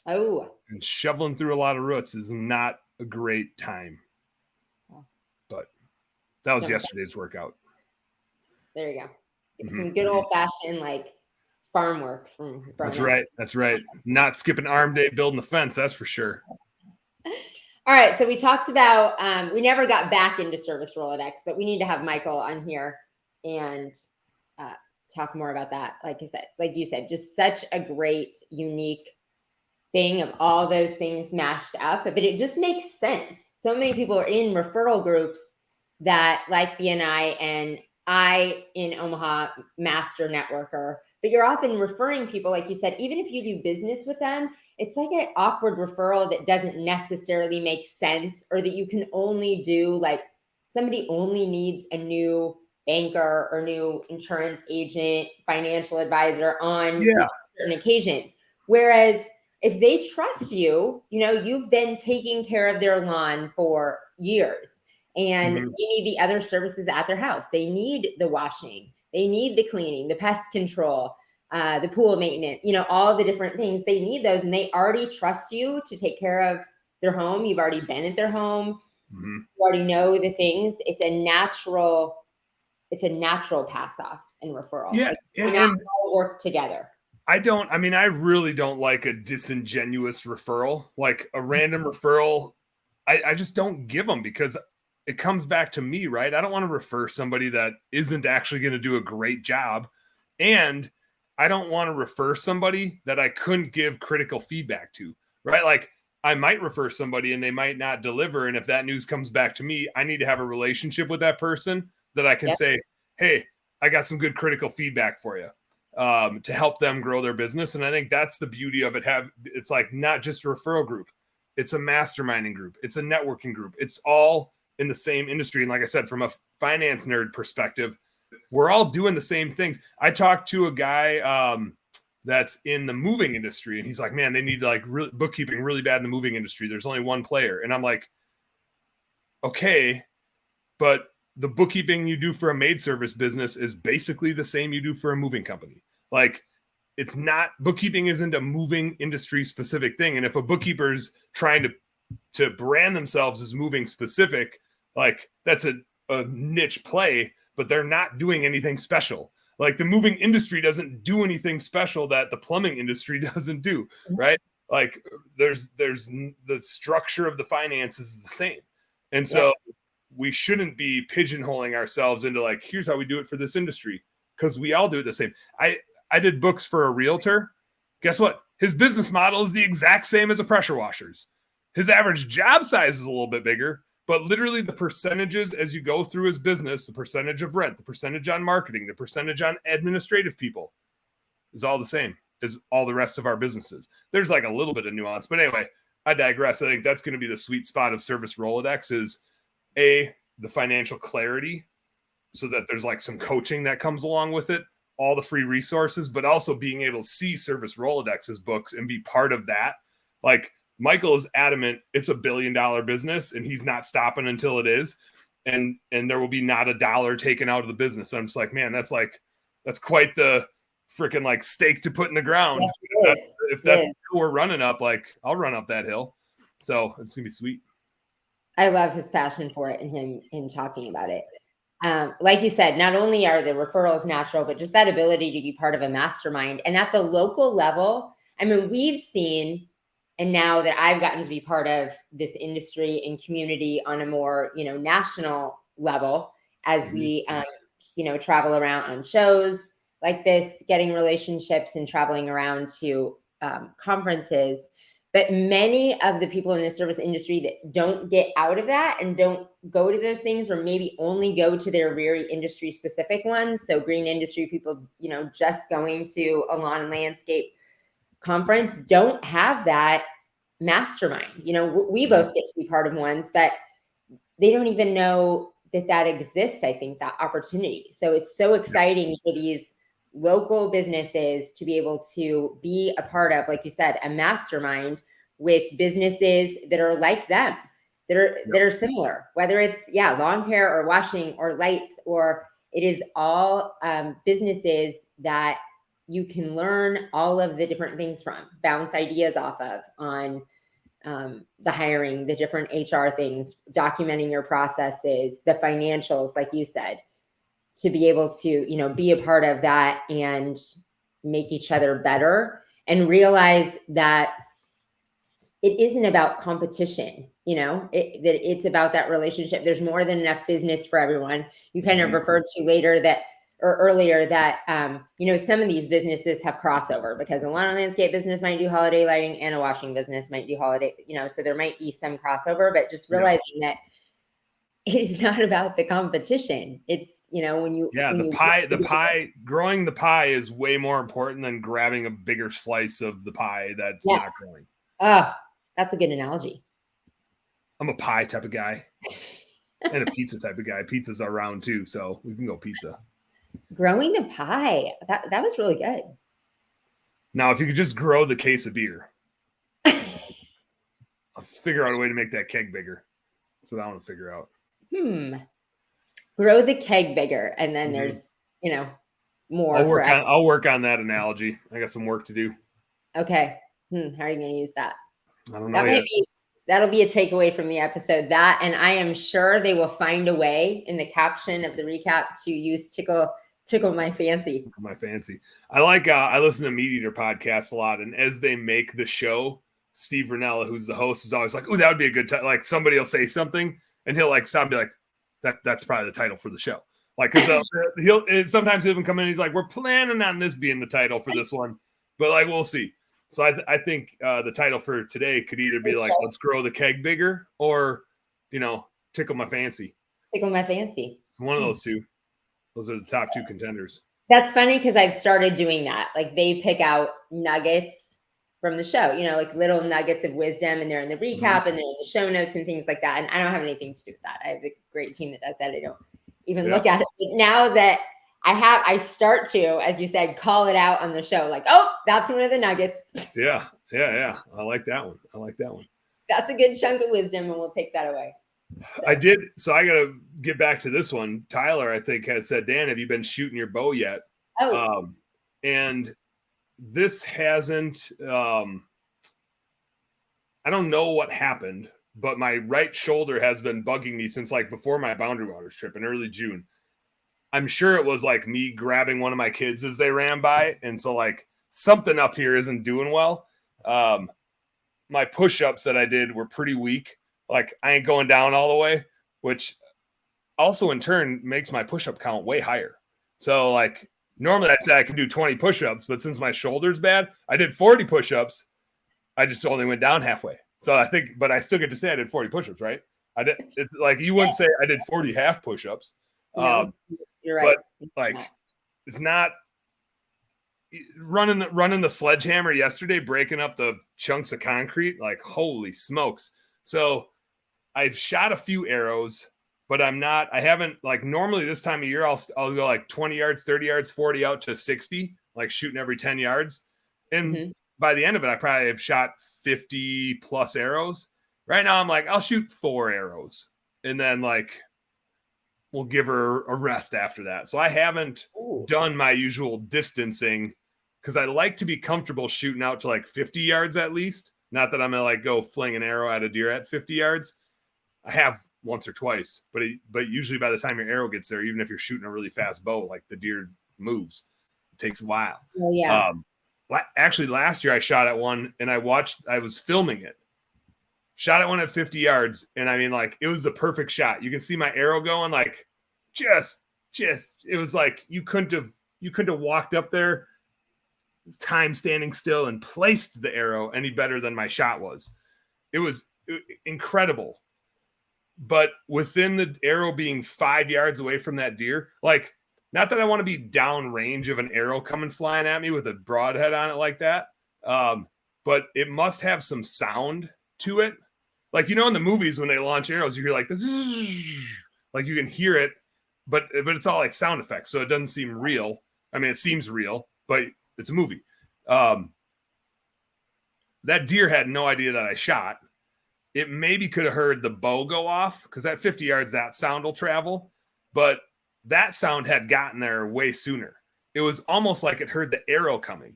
Oh. And shoveling through a lot of roots is not a great time. But that was yesterday's workout. There you go. Some good old-fashioned, like, farm work from That's right. That's right. Not skipping arm day building the fence, that's for sure. All right, so we talked about, we never got back into service Rolodex, but we need to have Michael on here and talk more about that. Like you said, just such a great, unique thing of all those things mashed up, but it just makes sense. So many people are in referral groups that like BNI and I in Omaha, master networker, but you're often referring people, like you said, even if you do business with them, it's like an awkward referral that doesn't necessarily make sense, or that you can only do, like somebody only needs a new banker or new insurance agent, financial advisor on certain occasions. Whereas if they trust you, you've been taking care of their lawn for years and they need the other services at their house. They need the washing, they need the cleaning, the pest control, the pool maintenance, all the different things. They need those, and they already trust you to take care of their home. You've already been at their home. You already know the things. It's a natural pass off and referral. Yeah. And all work together. I really don't like a disingenuous referral, like a random referral. I just don't give them, because it comes back to me, right? I don't want to refer somebody that isn't actually going to do a great job. And I don't want to refer somebody that I couldn't give critical feedback to, right? Like I might refer somebody and they might not deliver. And if that news comes back to me, I need to have a relationship with that person that I can say, hey, I got some good critical feedback for you to help them grow their business. And I think that's the beauty of it. It's like not just a referral group. It's a masterminding group. It's a networking group. It's all in the same industry. And like I said, from a finance nerd perspective, we're all doing the same things. I talked to a guy that's in the moving industry, and he's like, man, they need like bookkeeping really bad in the moving industry. There's only one player. And I'm like, okay, but the bookkeeping you do for a maid service business is basically the same you do for a moving company. Like, it's not, bookkeeping isn't a moving industry specific thing. And if a bookkeeper's trying to brand themselves as moving specific, like that's a niche play, but they're not doing anything special. Like the moving industry doesn't do anything special that the plumbing industry doesn't do, right? Like there's the structure of the finances is the same. And so we shouldn't be pigeonholing ourselves into like, here's how we do it for this industry, because we all do it the same. I did books for a realtor. Guess what? His business model is the exact same as a pressure washer's. His average job size is a little bit bigger, but literally the percentages as you go through his business, the percentage of rent, the percentage on marketing, the percentage on administrative people is all the same as all the rest of our businesses. There's like a little bit of nuance, but anyway, I digress. I think that's going to be the sweet spot of Service Rolodex is the financial clarity, so that there's like some coaching that comes along with it, all the free resources, but also being able to see Service Rolodex's books and be part of that. Like Michael is adamant it's $1 billion business and he's not stopping until it is. And there will be not a dollar taken out of the business. I'm just like, man, that's quite the freaking like stake to put in the ground. Yes, if that's what we're running up, like I'll run up that hill. So it's gonna be sweet. I love his passion for it and him talking about it. Like you said, not only are the referrals natural, but just that ability to be part of a mastermind. And at the local level, I mean, we've seen, and now that I've gotten to be part of this industry and community on a more, national level, as we, travel around on shows like this, getting relationships and traveling around to conferences. But many of the people in the service industry that don't get out of that and don't go to those things, or maybe only go to their very industry specific ones. So green industry people, just going to a lawn and landscape conference, don't have that mastermind. We both get to be part of ones, but they don't even know that exists. I think that opportunity. So it's so exciting for these local businesses to be able to be a part of, like you said, a mastermind with businesses that are like them, that are similar, whether it's lawn care or washing or lights, or it is all businesses that you can learn all of the different things from, bounce ideas off of on the hiring, the different HR things, documenting your processes, the financials, like you said, to be able to, be a part of that and make each other better, and realize that it isn't about competition, that it's about that relationship. There's more than enough business for everyone. You kind of referred to earlier that, some of these businesses have crossover, because a lawn and landscape business might do holiday lighting and a washing business might do holiday, so there might be some crossover, but just realizing that it is not about the competition. It's, growing the pie is way more important than grabbing a bigger slice of the pie that's not growing. Oh, that's a good analogy. I'm a pie type of guy and a pizza type of guy. Pizzas are round too, so we can go pizza. Growing the pie. That was really good. Now, if you could just grow the case of beer, let's figure out a way to make that keg bigger. That's what I want to figure out. Grow the keg bigger, and then there's more. I'll work on that analogy. I got some work to do. Okay. How are you going to use that? I don't know. That'll be a takeaway from the episode. That, and I am sure they will find a way in the caption of the recap to use tickle my fancy. Tickle my fancy. I listen to Meat Eater podcasts a lot, and as they make the show, Steve Ranella, who's the host, is always like, "Oh, that would be a good title." Like somebody will say something, and he'll like stop and be like, "That's probably the title for the show." Like, because sometimes he'll even come in and he's like, "We're planning on this being the title for this one, but like we'll see." So I think the title for today could either be like, "Let's grow the keg bigger," or tickle my fancy. Tickle my fancy. It's one of those two. Those are the top two contenders. That's funny, because I've started doing that. Like they pick out nuggets from the show, like little nuggets of wisdom, and they're in the recap and they're in the show notes and things like that. And I don't have anything to do with that. I have a great team that does that. I don't even look at it. But now that I start to, as you said, call it out on the show. Like, oh, that's one of the nuggets. Yeah. I like that one. That's a good chunk of wisdom, and we'll take that away. So. I did. So I got to get back to this one. Tyler, I think, had said, Dan, have you been shooting your bow yet? Oh. And this hasn't, I don't know what happened, but my right shoulder has been bugging me since like before my Boundary Waters trip in early June. I'm sure it was like me grabbing one of my kids as they ran by. And so like something up here isn't doing well. My push-ups that I did were pretty weak. Like I ain't going down all the way, which also in turn makes my push-up count way higher. So like normally I'd say I can do 20 push-ups, but since my shoulder's bad, I did 40 push-ups. I just only went down halfway. So I think, but I still get to say I did 40 push-ups, right? I did. It's like, you wouldn't say I did 40 half push-ups. No, you're right. But like, it's not running the sledgehammer yesterday, breaking up the chunks of concrete. Like, holy smokes. So I've shot a few arrows, but I haven't, like, normally this time of year, I'll go like 20 yards, 30 yards, 40 out to 60, like shooting every 10 yards. And by the end of it, I probably have shot 50 plus arrows. Right now I'm like, I'll shoot 4 arrows and then like, we'll give her a rest after that. So I haven't done my usual distancing because I like to be comfortable shooting out to like 50 yards at least. Not that I'm going to like go fling an arrow at a deer at 50 yards. I have once or twice, but usually by the time your arrow gets there, even if you're shooting a really fast bow, like the deer moves, it takes a while. Oh, yeah. Actually, last year I shot at one and I was filming it. Shot at one at 50 yards. And I mean, like, it was the perfect shot. You can see my arrow going like just, it was like, you couldn't have walked up there time standing still and placed the arrow any better than my shot was. It was incredible. But within the arrow being 5 yards away from that deer, like, not that I want to be down range of an arrow coming flying at me with a broadhead on it like that. But it must have some sound to it. Like, you know, in the movies when they launch arrows, you hear like this, like you can hear it, but it's all like sound effects. So it doesn't seem real. I mean, it seems real, but it's a movie. That deer had no idea that I shot. It maybe could have heard the bow go off because at 50 yards, that sound will travel, but that sound had gotten there way sooner. It was almost like it heard the arrow coming.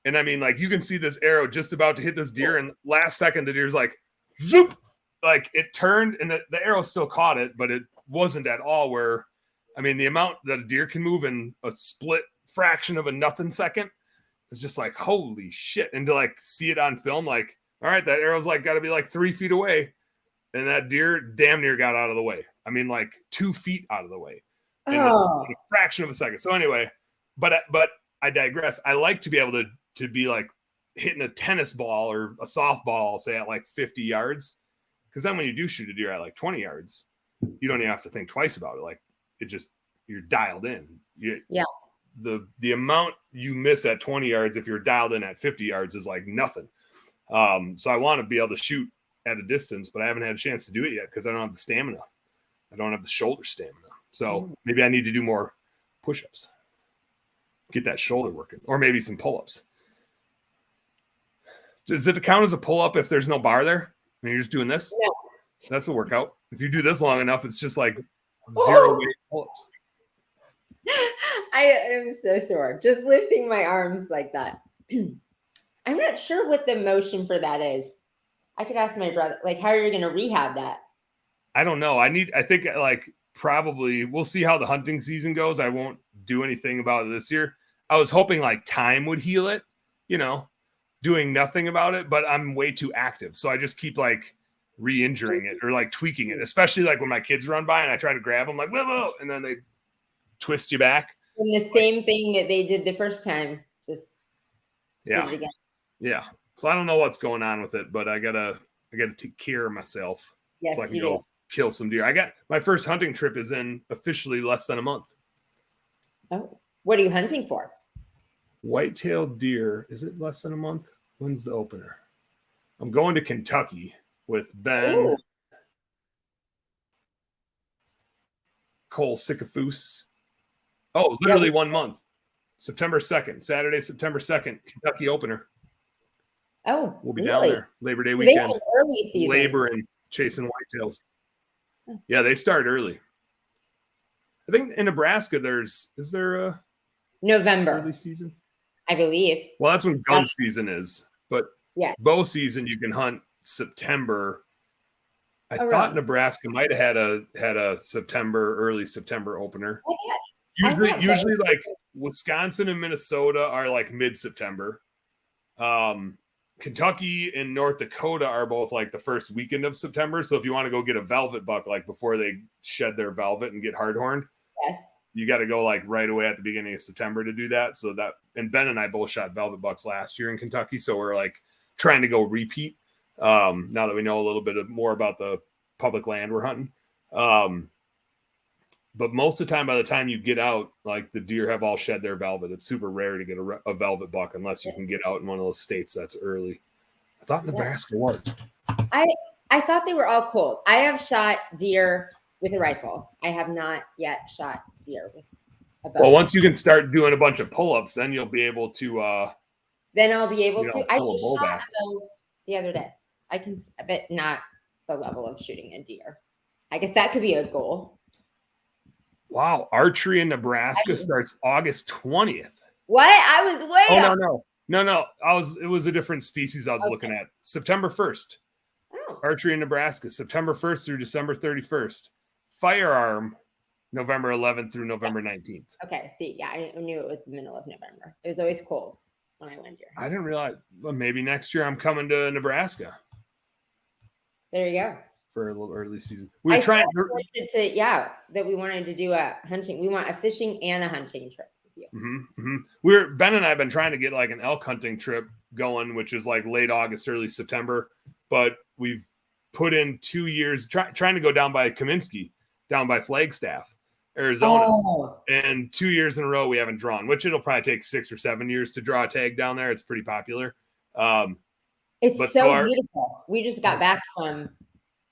And I mean, like, you can see this arrow just about to hit this deer, and last second, the deer's like, zoop, like it turned, and the arrow still caught it, but it wasn't at all where, I mean, the amount that a deer can move in a split fraction of a nothing second is just like, holy shit. And to like see it on film, like, all right, that arrow's like got to be like 3 feet away. And that deer damn near got out of the way. I mean, like 2 feet out of the way in a fraction of a second. So anyway, but I digress. I like to be able to be like hitting a tennis ball or a softball, say at like 50 yards. Because then when you do shoot a deer at like 20 yards, you don't even have to think twice about it. Like, it just, you're dialed in. The amount you miss at 20 yards, if you're dialed in at 50 yards, is like nothing. So I want to be able to shoot at a distance, but I haven't had a chance to do it yet because I don't have the stamina. I don't have the shoulder stamina. So maybe I need to do more push-ups, get that shoulder working, or maybe some pull-ups. Does it count as a pull-up if there's no bar there? I mean, you're just doing this? No. That's a workout. If you do this long enough, it's just like zero weight pull-ups. I am so sore. Just lifting my arms like that. I'm not sure what the motion for that is. I could ask my brother, like, how are you going to rehab that? I don't know. I think like probably we'll see how the hunting season goes. I won't do anything about it this year. I was hoping like time would heal it, you know, doing nothing about it, but I'm way too active. So I just keep like re-injuring it or like tweaking it, especially like when my kids run by and I try to grab them like, whoa, and then they twist you back. And the same thing that they did the first time, just do it again. Yeah. So I don't know what's going on with it, but I gotta take care of myself so I can go kill some deer. My first hunting trip is in officially less than a month. Oh, what are you hunting for? White-tailed deer. Is it less than a month? When's the opener? I'm going to Kentucky with Ben, Cole Sycophus, Oh, literally 1 month. September 2nd, Saturday, September 2nd, Kentucky opener. Oh, We'll be really? down there Labor Day So they weekend. have an early season. Labor and chasing whitetails. Yeah, they start early. I think in Nebraska, is there a November early season? I believe. Well, that's when gun season is. But yes, bow season you can hunt September. I thought really? Nebraska might have had a early September opener. I Usually like Wisconsin and Minnesota are like mid-September. Kentucky and North Dakota are both like the first weekend of September. So if you want to go get a velvet buck, like before they shed their velvet and get hardhorned, yes, you got to go like right away at the beginning of September to do that. So that, and Ben and I both shot velvet bucks last year in Kentucky. So we're like trying to go repeat now that we know a little bit more about the public land we're hunting. But most of the time, by the time you get out, like the deer have all shed their velvet. It's super rare to get a velvet buck unless you can get out in one of those states that's early. I thought Nebraska was. I thought they were all cold. I have shot deer with a rifle. I have not yet shot deer with a bow. Well, once you can start doing a bunch of pull-ups, then you'll be able to. Then I'll be able to. I just shot back. a bow the other day. I can, but not the level of shooting a deer. I guess that could be a goal. Wow, archery in Nebraska starts August 20th. What? I was way off. No. It was a different species I was looking at. September 1st. Oh. Archery in Nebraska, September 1st through December 31st. Firearm, November 11th through November 19th. Okay, see, yeah, I knew it was the middle of November. It was always cold when I went here. I didn't realize. Well, maybe next year I'm coming to Nebraska. There you go. For a little early season. We were trying that we wanted to do a hunting. We want a fishing and a hunting trip with you. Ben and I have been trying to get like an elk hunting trip going, which is like late August, early September. But we've put in 2 years trying to go down by Kaminsky, down by Flagstaff, Arizona. And 2 years in a row we haven't drawn, which it'll probably take 6 or 7 years to draw a tag down there. It's pretty popular. It's so beautiful. We just got back from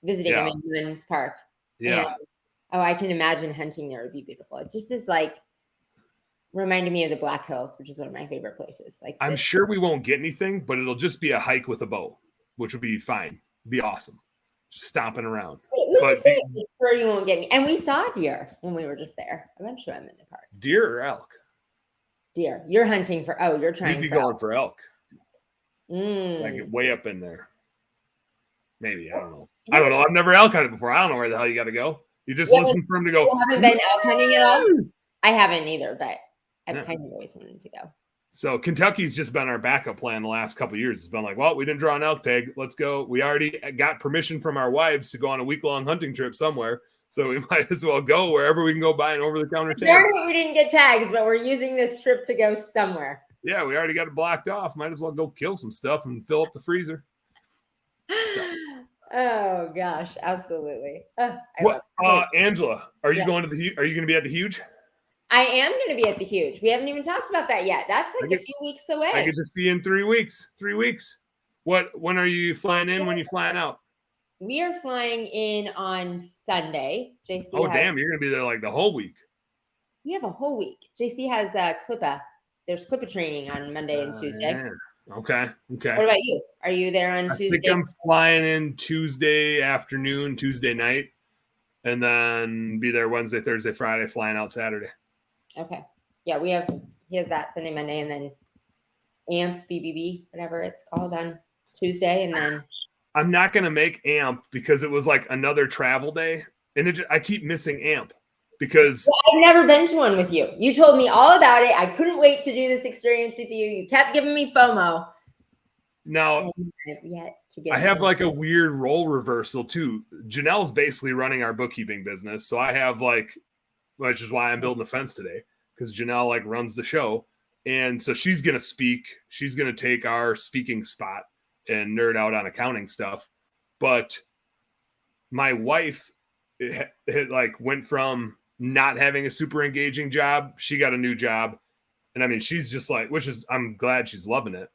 visiting him in Newman's Park. Yeah. And, I can imagine hunting there would be beautiful. It just is like reminded me of the Black Hills, which is one of my favorite places. Like I'm sure we won't get anything, but it'll just be a hike with a bow, which would be fine. Be awesome. Just stomping around. I'm sure you won't get me. And we saw deer when we were just there. Eventually I'm in the park. Deer or elk? Deer. You're hunting for you're trying You'd be going for elk. Mm. Like way up in there. Maybe. I don't know. I've never elk hunted before. I don't know where the hell you got to go. You just listen for him to go. You haven't been elk hunting at all? I haven't either, but I've kind of always wanted to go. So Kentucky's just been our backup plan the last couple of years. It's been like, well, we didn't draw an elk tag. Let's go. We already got permission from our wives to go on a week-long hunting trip somewhere. So we might as well go wherever we can go buy an over-the-counter tag. Apparently we didn't get tags, but we're using this trip to go somewhere. Yeah, we already got it blocked off. Might as well go kill some stuff and fill up the freezer. So. Oh gosh, absolutely. Angela, are you going to are you going to be at the Huge? I am going to be at the Huge. We haven't even talked about that yet. That's like a few weeks away. I get to see you in 3 weeks. 3 weeks. When are you flying in? When are you flying out? We are flying in on Sunday. JC. Damn, you're going to be there like the whole week. We have a whole week. JC has Clippa. There's Clippa training on Monday and Tuesday. Yeah. Okay. What about you? Are you there on Tuesday? I think I'm flying in Tuesday afternoon, Tuesday night, and then be there Wednesday, Thursday, Friday, flying out Saturday. Okay. Yeah, he has that Sunday, Monday, and then AMP, BBB, whatever it's called on Tuesday. And then I'm not going to make AMP because it was like another travel day. And I keep missing AMP because I've never been to one with you. You told me all about it. I couldn't wait to do this experience with you. You kept giving me FOMO. Now, I have like a weird role reversal too. Janelle's basically running our bookkeeping business. So I have which is why I'm building a fence today, because Janelle like runs the show. And so she's going to speak. She's going to take our speaking spot and nerd out on accounting stuff. But my wife went from not having a super engaging job. She got a new job. And I mean, she's just I'm glad she's loving it.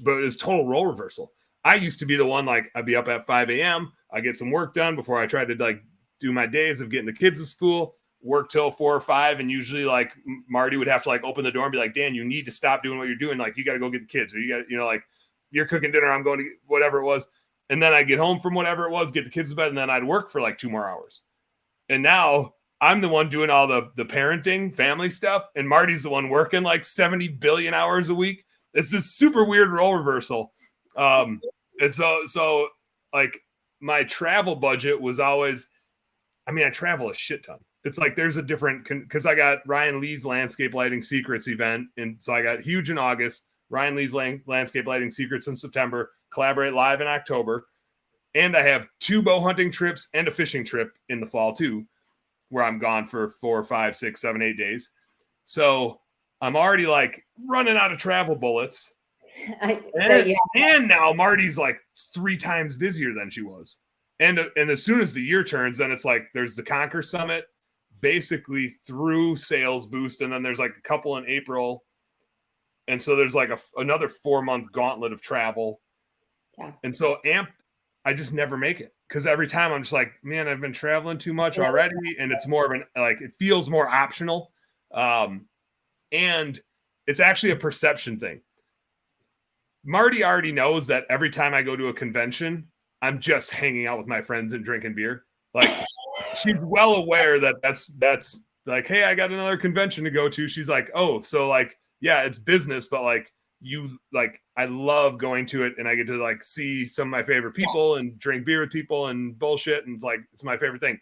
But it's total role reversal. I used to be the one, I'd be up at 5 a.m. I get some work done before I tried to do my days of getting the kids to school. work till 4 or 5. And usually like Marty would have to like open the door and be like, Dan, you need to stop doing what you're doing. Like you got to go get the kids, or you got, like you're cooking dinner. I'm going to get whatever it was. And then I'd get home from whatever it was, get the kids to bed. And then I'd work for like 2 more hours. And now I'm the one doing all the parenting, family stuff. And Marty's the one working like 70 billion hours a week. It's this super weird role reversal. And so like my travel budget was always, I travel a shit ton. It's like there's a different, because I got Ryan Lee's Landscape Lighting Secrets event. And so I got Huge in August, Ryan Lee's Landscape Lighting Secrets in September, Collaborate Live in October. And I have 2 bow hunting trips and a fishing trip in the fall too, where I'm gone for 4, 5, 6, 7, 8 days. So I'm already like running out of travel bullets. And now Marty's like 3 times busier than she was. And as soon as the year turns, then it's like there's the Conquer Summit basically through Sales Boost. And then there's like a couple in April. And so there's like another 4-month gauntlet of travel. Yeah. And so I just never make it, because every time I'm just like, man, I've been traveling too much already. And it's more of it feels more optional. And it's actually a perception thing. Marty already knows that every time I go to a convention, I'm just hanging out with my friends and drinking beer. Like she's well aware that that's like, hey, I got another convention to go to. She's like, oh, so like, yeah, it's business, but like I love going to it, and I get to like see some of my favorite people and drink beer with people and bullshit. And it's my favorite thing.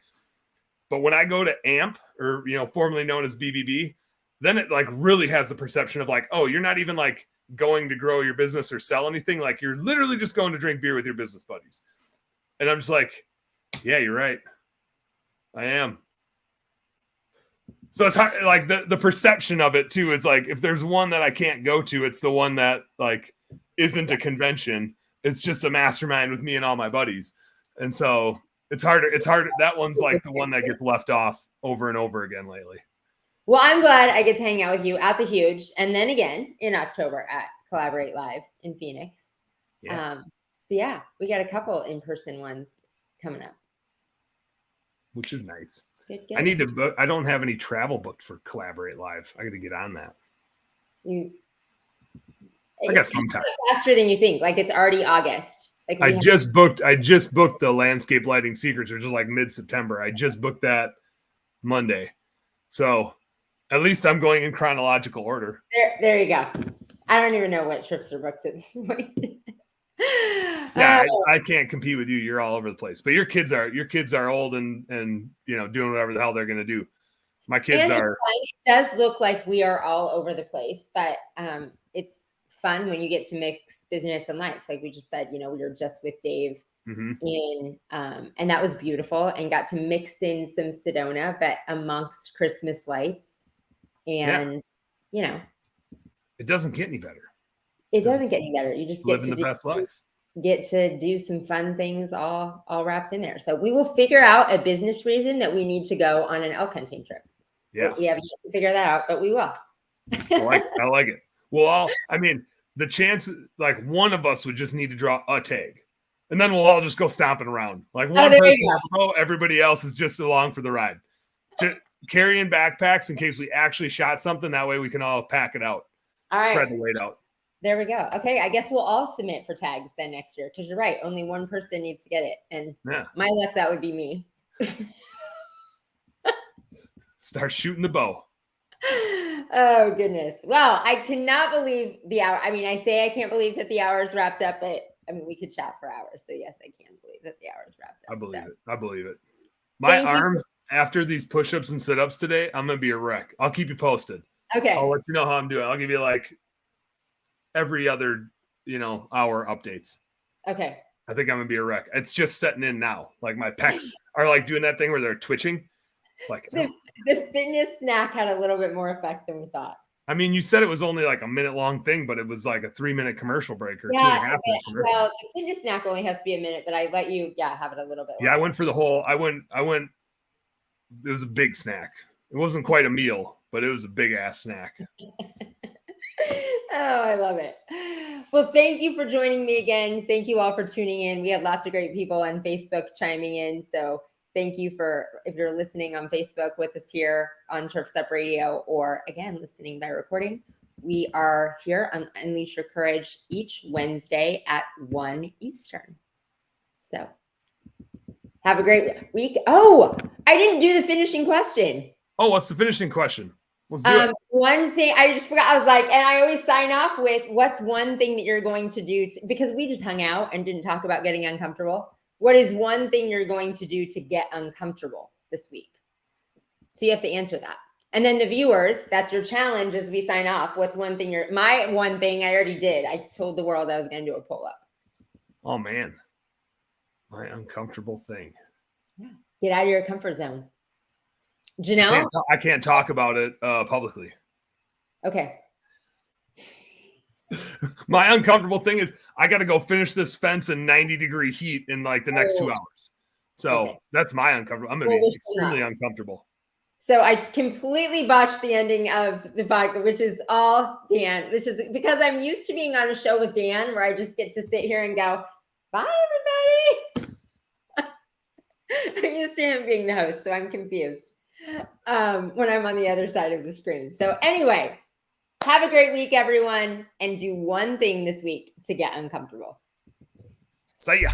But when I go to AMP, or, formerly known as BBB, then it like really has the perception of like, oh, you're not even like going to grow your business or sell anything. Like you're literally just going to drink beer with your business buddies. And I'm just like, yeah, you're right. I am. So it's hard, like the perception of it too. It's like, if there's one that I can't go to, it's the one that like isn't a convention. It's just a mastermind with me and all my buddies. And so it's harder. That one's like the one that gets left off over and over again lately. Well, I'm glad I get to hang out with you at the Huge, and then again in October at Collaborate Live in Phoenix. Yeah. So yeah, we got a couple in-person ones coming up, which is nice. Good. I need to book. I don't have any travel booked for Collaborate Live. I got to get on that. I guess sometime faster than you think. Like it's already August. Like I just booked the Landscape Lighting Secrets, which is like mid-September. I just booked that Monday. So at least I'm going in chronological order. There you go. I don't even know what trips are booked at this point. Yeah, I can't compete with you. You're all over the place. But your kids are old and doing whatever the hell they're gonna do. My kids are. It does look like we are all over the place, but it's fun when you get to mix business and life. Like we just said, we were just with Dave and that was beautiful, and got to mix in some Sedona, but amongst Christmas lights. And it doesn't get any better. It doesn't get any better. You just living the best life. Get to do some fun things all wrapped in there. So we will figure out a business reason that we need to go on an elk hunting trip. Yeah, we have yet to figure that out, but we will. I like it. Well, the chance, like one of us would just need to draw a tag, and then we'll all just go stomping around. Like one person, everybody else is just along for the ride. Just carrying backpacks in case we actually shot something. That way we can all pack it out. Spread the weight out. There we go. Okay, I guess we'll all submit for tags then next year, because you're right. Only one person needs to get it. And my luck, that would be me. Start shooting the bow. Oh, goodness. Well, I cannot believe the hour. I say I can't believe that the hour's wrapped up, but we could chat for hours. So yes, I can believe that the hour's wrapped up. I believe it. My arms, after these push-ups and sit-ups today, I'm going to be a wreck. I'll keep you posted. Okay. I'll let you know how I'm doing. I'll give you like every other, hour updates. Okay. I think I'm going to be a wreck. It's just setting in now. Like my pecs are like doing that thing where they're twitching. It's like the fitness snack had a little bit more effect than we thought. You said it was only like a minute-long thing, but it was like a 3-minute commercial break or 2.5 minute commercial. Well, the fitness snack only has to be a minute, but I let you, have it a little bit longer. Yeah, I went for the whole. I went. It was a big snack. It wasn't quite a meal, but it was a big ass snack. Oh, I love it. Well, thank you for joining me again. Thank you all for tuning in. We had lots of great people on Facebook chiming in. So Thank you if you're listening on Facebook with us here on Turf's Up Radio, or again, listening by recording. We are here on Unleash Your Courage each Wednesday at 1 Eastern. So have a great week. Oh, I didn't do the finishing question. Oh, what's the finishing question? Let's do it. One thing I just forgot. I was like, and I always sign off with, what's one thing that you're going to do because we just hung out and didn't talk about getting uncomfortable. What is one thing you're going to do to get uncomfortable this week? So you have to answer that. And then the viewers, that's your challenge as we sign off. What's one thing my one thing I already did. I told the world I was going to do a pull-up. Oh, man. My uncomfortable thing. Yeah. Get out of your comfort zone. Janelle? I can't talk about it publicly. Okay. My uncomfortable thing is I got to go finish this fence in 90-degree heat in like the next 2 hours. So that's my uncomfortable. I'm going to be extremely uncomfortable. So I completely botched the ending of the podcast, which is all Dan. Which is because I'm used to being on a show with Dan where I just get to sit here and go, bye, everybody. I'm used to him being the host, so I'm confused when I'm on the other side of the screen. So anyway, have a great week, everyone, and do one thing this week to get uncomfortable. See ya.